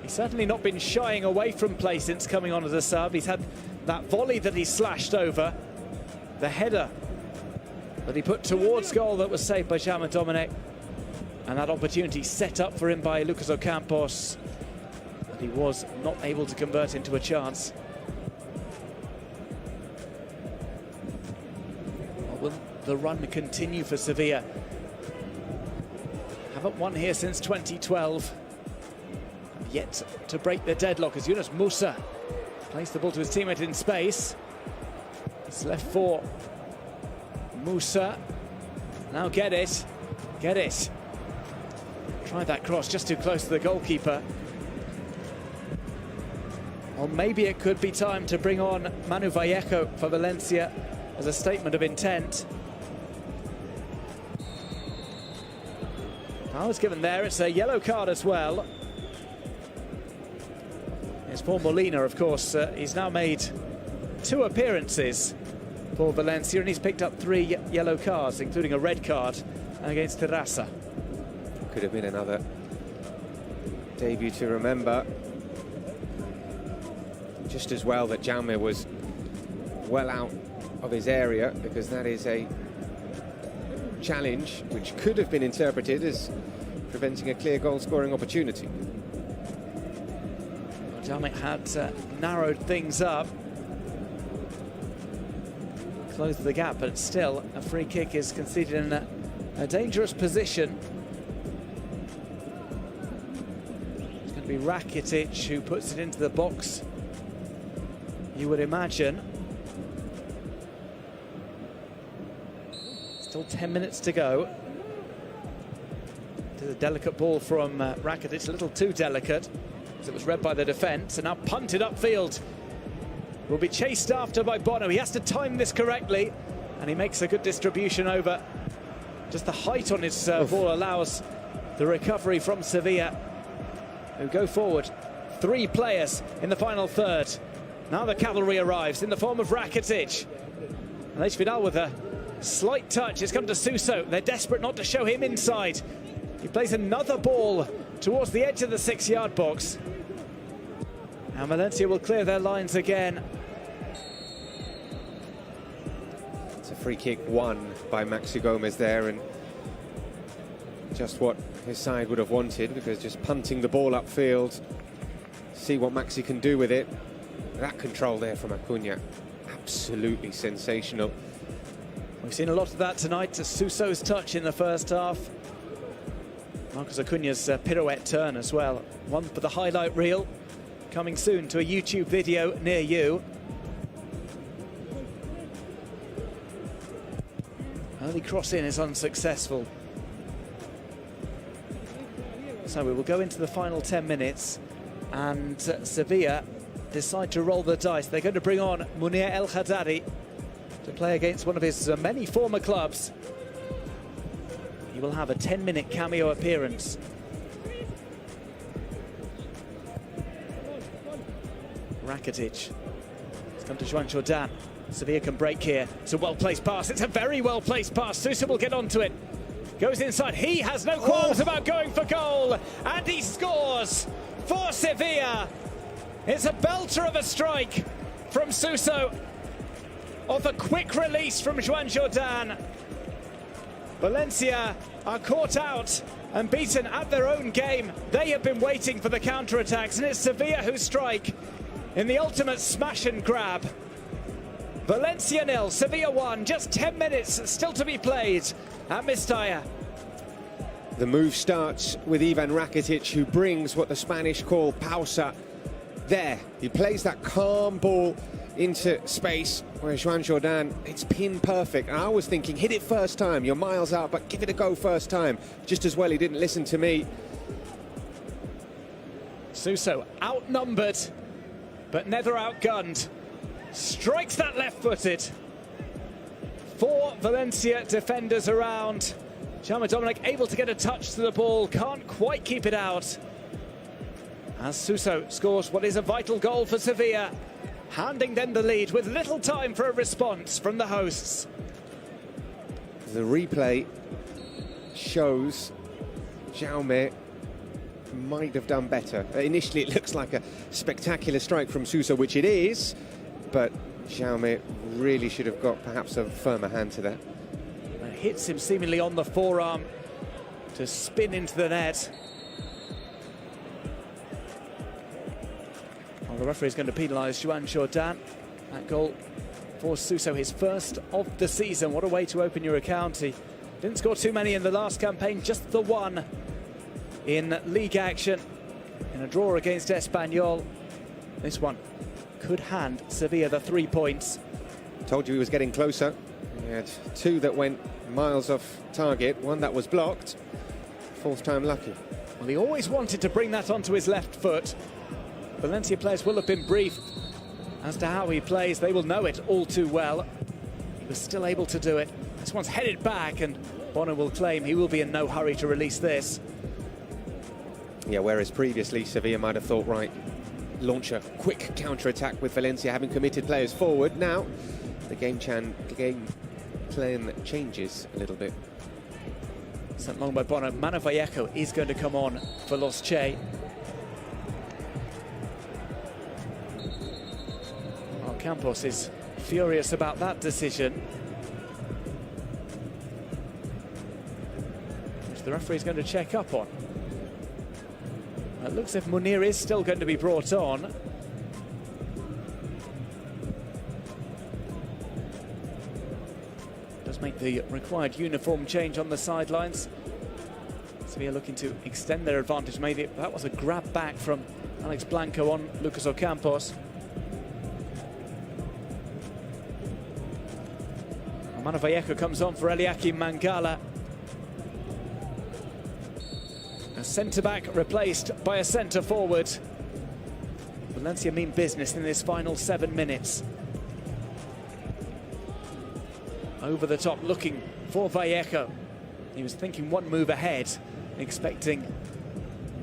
He's certainly not been shying away from play since coming on as a sub. He's had that volley that he slashed over, the header that he put towards goal that was saved by Jaume Domènech, and that opportunity set up for him by Lucas Ocampos, but he was not able to convert into a chance. Well, will the run continue for Sevilla. Haven't won here since 2012. Yet to break the deadlock as Yunus Musa plays the ball to his teammate in space. It's left for Musa. Now get it. Try that cross, just too close to the goalkeeper. Or maybe it could be time to bring on Manu Vallejo for Valencia as a statement of intent. I was given there, it's a yellow card as well. It's for Molina, of course. He's now made 2 appearances for Valencia and he's picked up 3 yellow cards, including a red card against Terrassa. Could have been another debut to remember. Just as well that Jaume was well out of his area, because that is a challenge which could have been interpreted as preventing a clear goal-scoring opportunity. Jaume had narrowed things up, closed the gap, but still a free kick is conceded in a dangerous position. It's going to be Rakitic who puts it into the box, you would imagine. Still 10 minutes to go. There's a delicate ball from Rakitic, a little too delicate, as it was read by the defence, and now punted upfield. Will be chased after by Bono. He has to time this correctly, and he makes a good distribution over. Just the height on his ball allows the recovery from Sevilla, who go forward. 3 players in the final third. Now the cavalry arrives in the form of Rakitic. And Vidal with a slight touch. It's come to Suso. They're desperate not to show him inside. He plays another ball towards the edge of the 6-yard box. And Valencia will clear their lines again. It's a free kick won by Maxi Gomez there, and just what his side would have wanted, because just punting the ball upfield, see what Maxi can do with it. That control there from Acuna, absolutely sensational. We've seen a lot of that tonight. Suso's touch in the first half. Marcos Acuna's pirouette turn as well. One for the highlight reel, coming soon to a YouTube video near you. Early cross in is unsuccessful. So we will go into the final 10 minutes, and Sevilla decide to roll the dice. They're going to bring on Munir El Haddadi to play against one of his many former clubs. He will have a 10-minute cameo appearance. Rakitic. It's come to Juan Jordan. Sevilla can break here. It's a well-placed pass. It's a very well-placed pass. Sousa will get onto it. Goes inside. He has no qualms about going for goal. And he scores for Sevilla. It's a belter of a strike from Suso off a quick release from Juan Jordan. Valencia are caught out and beaten at their own game. They have been waiting for the counter-attacks, and it's Sevilla who strike in the ultimate smash and grab. Valencia 0, Sevilla 1, just 10 minutes still to be played at Mestalla. The move starts with Ivan Rakitic, who brings what the Spanish call pausa. There, he plays that calm ball into space, whereas Juan Jordan, it's pin perfect. And I was thinking, hit it first time, you're miles out, but give it a go first time. Just as well he didn't listen to me. Suso outnumbered, but never outgunned. Strikes that left-footed. 4 Valencia defenders around. Jaume Dominic able to get a touch to the ball, can't quite keep it out. As Suso scores what is a vital goal for Sevilla, handing them the lead with little time for a response from the hosts. The replay shows Jaume might have done better. Initially it looks like a spectacular strike from Suso, which it is, but Jaume really should have got perhaps a firmer hand to that. And hits him seemingly on the forearm to spin into the net. Well, the referee is going to penalise Juan Jordan. That goal for Suso, his first of the season. What a way to open your account. He didn't score too many in the last campaign, just the one in league action in a draw against Espanyol. This one could hand Sevilla the 3 points. Told you he was getting closer. He had two that went miles off target, one that was blocked. Fourth time lucky. Well, he always wanted to bring that onto his left foot. Valencia players will have been briefed as to how he plays. They will know it all too well. He was still able to do it. This one's headed back, and Bono will claim he will be in no hurry to release this. Yeah, whereas previously Sevilla might have thought, right, launch a quick counter-attack with Valencia having committed players forward. Now the game plan changes a little bit. Sent long by Bono. Manu Vallejo is going to come on for Los Che. Well, Campos is furious about that decision, which the referee is going to check up on. It looks as if Munir is still going to be brought on. Does make the required uniform change on the sidelines. Sevilla looking to extend their advantage. Maybe that was a grab back from Alex Blanco on Lucas Ocampos. Manu Vallejo comes on for Eliakim Mangala. A centre-back replaced by a centre-forward. Valencia mean business in this final 7 minutes. Over the top, looking for Vallejo. He was thinking one move ahead, expecting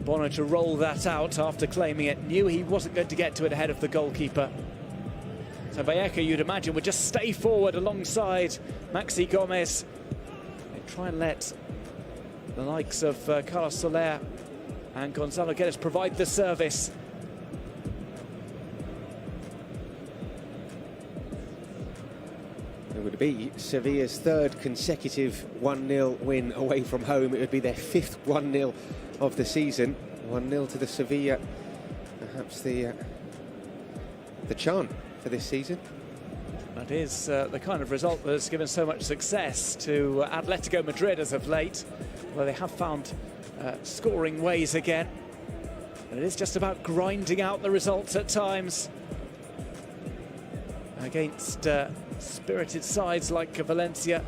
Bono to roll that out after claiming it. Knew he wasn't going to get to it ahead of the goalkeeper. So Vallejo, you'd imagine, would just stay forward alongside Maxi Gomez. They try and let the likes of Carlos Soler and Gonzalo Guedes provide the service. It would be Sevilla's third consecutive 1-0 win away from home. It would be their fifth 1-0 of the season. 1-0 to the Sevilla, perhaps the chant for this season. That is the kind of result that has given so much success to Atletico Madrid as of late, where they have found scoring ways again. And it is just about grinding out the results at times against spirited sides like Valencia.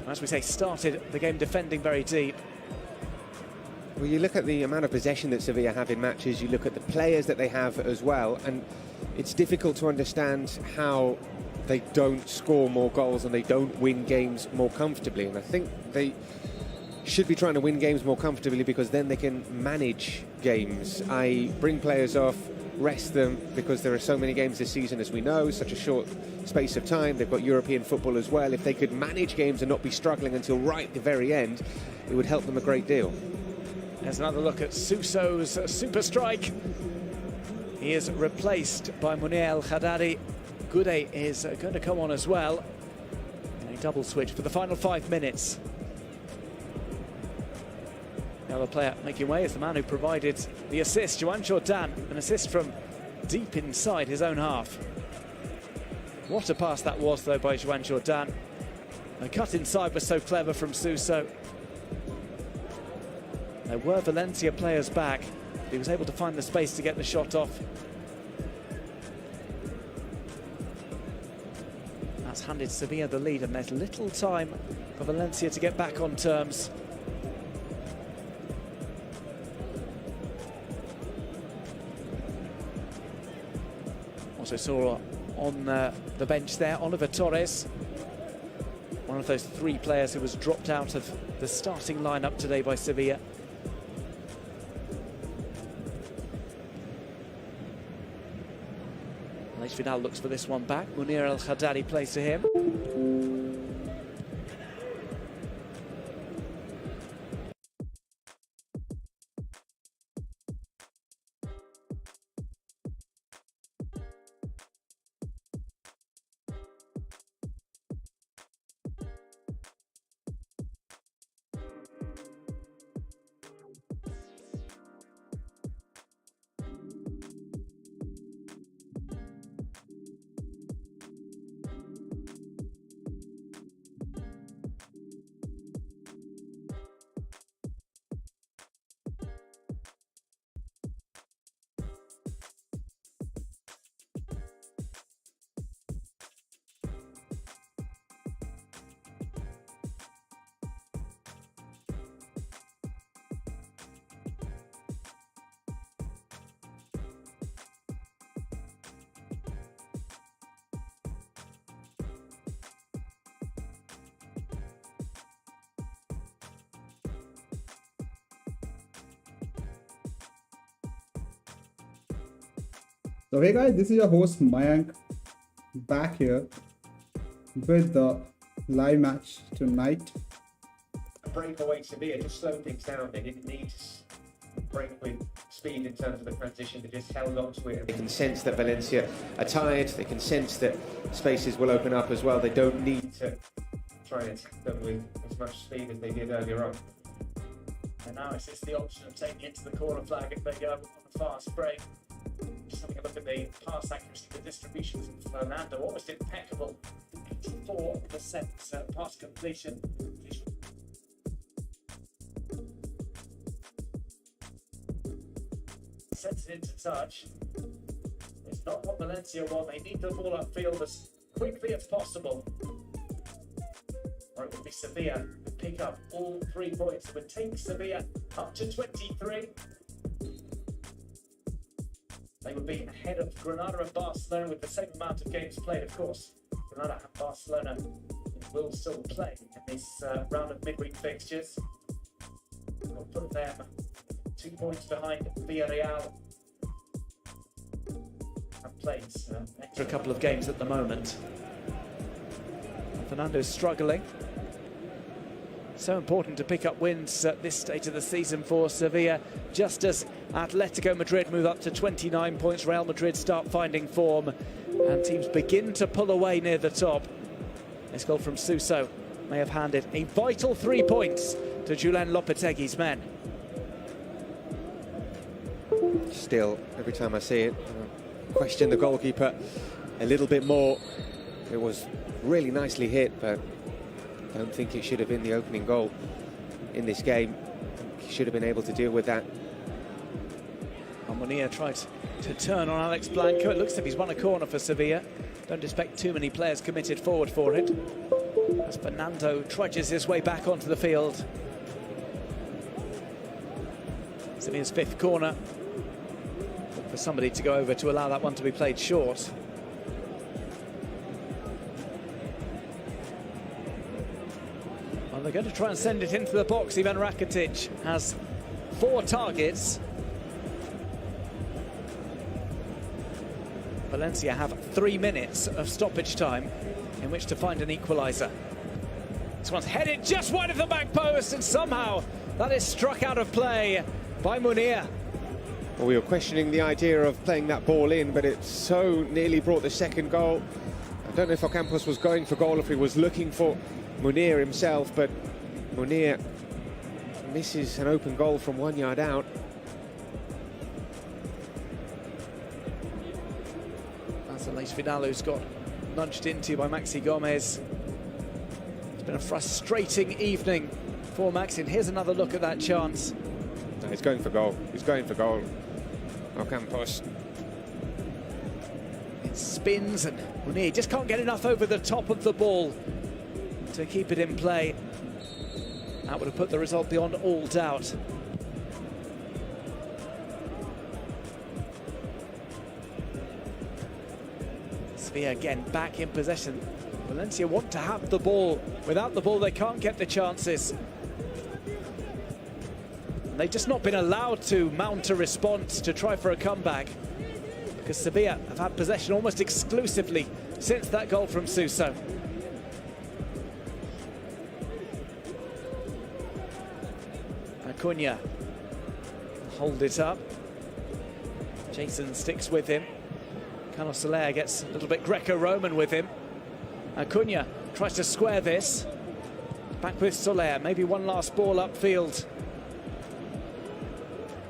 As we say, started the game defending very deep. Well, you look at the amount of possession that Sevilla have in matches, you look at the players that they have as well, and it's difficult to understand how they don't score more goals and they don't win games more comfortably. And I think they should be trying to win games more comfortably, because then they can manage games. Bring players off, rest them, because there are so many games this season, as we know, such a short space of time. They've got European football as well. If they could manage games and not be struggling until right at the very end, it would help them a great deal. There's another look at Suso's super strike. He is replaced by Munir El Haddadi. Gude is going to come on as well in a double switch for the final 5 minutes. The other player making way is the man who provided the assist, Joan Jordan, an assist from deep inside his own half. What a pass that was, though, by Joan Jordan. The cut inside was so clever from Suso. There were Valencia players back. He was able to find the space to get the shot off. That's handed Sevilla the lead, and there's little time for Valencia to get back on terms. Also saw on the bench there Oliver Torres, one of those 3 players who was dropped out of the starting lineup today by Sevilla. Aleix Vidal looks for this one back. Munir El Haddadi plays to him. So hey guys, this is your host Mayank back here with the live match tonight. Breakaway Sevilla just slowed things down. They didn't need to break with speed in terms of the transition. They just held on to it. They can sense that Valencia are tired. They can sense that spaces will open up as well. They don't need to try and attack them with as much speed as they did earlier on. And now it's just the option of taking it to the corner flag if they go on a fast break. Just having a look at the pass accuracy, the distribution from Fernando, almost impeccable. 84% pass completion. Sets it into touch. It's not what Valencia want. They need the ball upfield as quickly as possible. Or it would be Sevilla who pick up all 3 points. It would take Sevilla up to 23. They would be ahead of Granada and Barcelona with the same amount of games played, of course. Granada and Barcelona will still play in this round of midweek fixtures. We'll put them 2 points behind Villarreal and plays extra couple of games at the moment. Fernando's struggling. So important to pick up wins at this stage of the season for Sevilla. Just as Atletico Madrid move up to 29 points, Real Madrid start finding form and teams begin to pull away near the top. This goal from Suso may have handed a vital 3 points to Julen Lopetegui's men. Still, every time I see it, I question the goalkeeper a little bit more. It was really nicely hit, but I don't think it should have been the opening goal in this game. He should have been able to deal with that. Munir tried to turn on Alex Blanco. It looks as if he's won a corner for Sevilla. Don't expect too many players committed forward for it, as Fernando trudges his way back onto the field. Sevilla's 5th corner. Look for somebody to go over to allow that one to be played short. Well, they're going to try and send it into the box. Ivan Rakitic has 4 targets. Valencia have 3 minutes of stoppage time in which to find an equaliser. This one's headed just wide of the back post, and somehow that is struck out of play by Munir. Well, we were questioning the idea of playing that ball in, but it so nearly brought the second goal. I don't know if Ocampos was going for goal, if he was looking for Munir himself, but Munir misses an open goal from 1 yard out. That's Aleix Vidal, who's got nudged into by Maxi Gomez. It's been a frustrating evening for Maxi. Here's another look at that chance. No, he's going for goal. He's going for goal. Ocampos. It spins, and Munir just can't get enough over the top of the ball to keep it in play. That would have put the result beyond all doubt. Sevilla again back in possession. Valencia want to have the ball. Without the ball, they can't get the chances. And they've just not been allowed to mount a response to try for a comeback, because Sevilla have had possession almost exclusively since that goal from Suso. Acuna hold it up. Jason sticks with him. Carlos Soler gets a little bit Greco-Roman with him. Acuna tries to square this. Back with Soler, maybe one last ball upfield.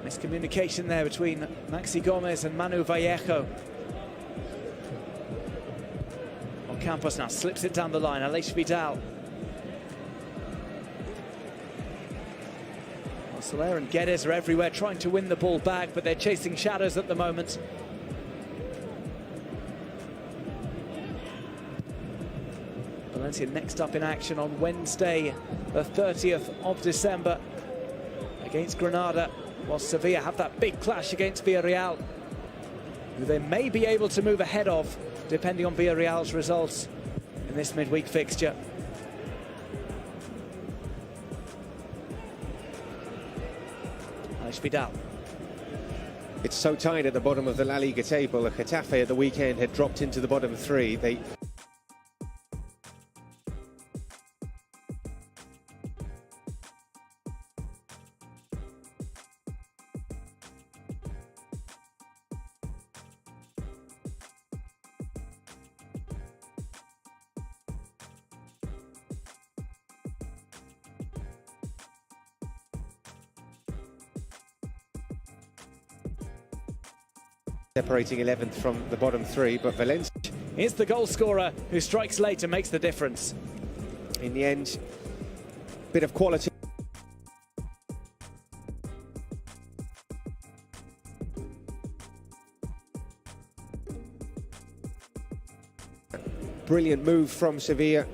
Miscommunication there between Maxi Gomez and Manu Vallejo. Ocampos now slips it down the line. Aleix Vidal. Soler and Guedes are everywhere trying to win the ball back, but they're chasing shadows at the moment. Valencia next up in action on Wednesday, the 30th of December against Granada, while Sevilla have that big clash against Villarreal, who they may be able to move ahead of, depending on Villarreal's results in this midweek fixture. Aleix Vidal. It's so tight at the bottom of the La Liga table. Getafe at the weekend had dropped into the bottom three. They separating 11th from the bottom three, but Valencia, It's the goal scorer who strikes late and makes the difference. in the end, bit of quality. Brilliant move from Sevilla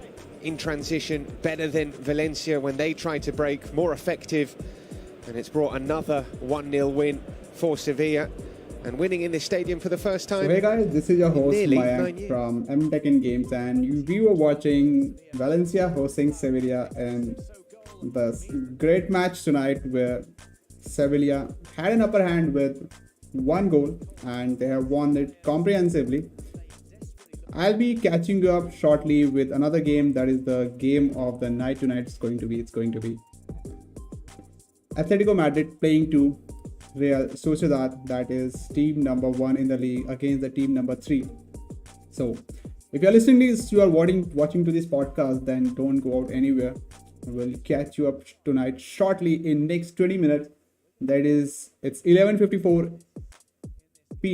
in transition, better than Valencia when they tried to break, more effective, and it's brought another 1-0 win for Sevilla, and winning in this stadium for the first time. So hey guys, this is your host nearly 9 Mayank years. from MTech in Games, and we were watching Valencia hosting Sevilla in this great match tonight where Sevilla had an upper hand with 1 goal and they have won it comprehensively. I'll be catching you up shortly with another game that is the game of the night tonight. It's going to be Atletico Madrid playing to Real Sociedad, that is team number 1 in the league, against the team number 3. So if you're listening to this, you are watching to this podcast, then don't go out anywhere. We'll catch you up tonight shortly in next 20 minutes. That is, it's 11:54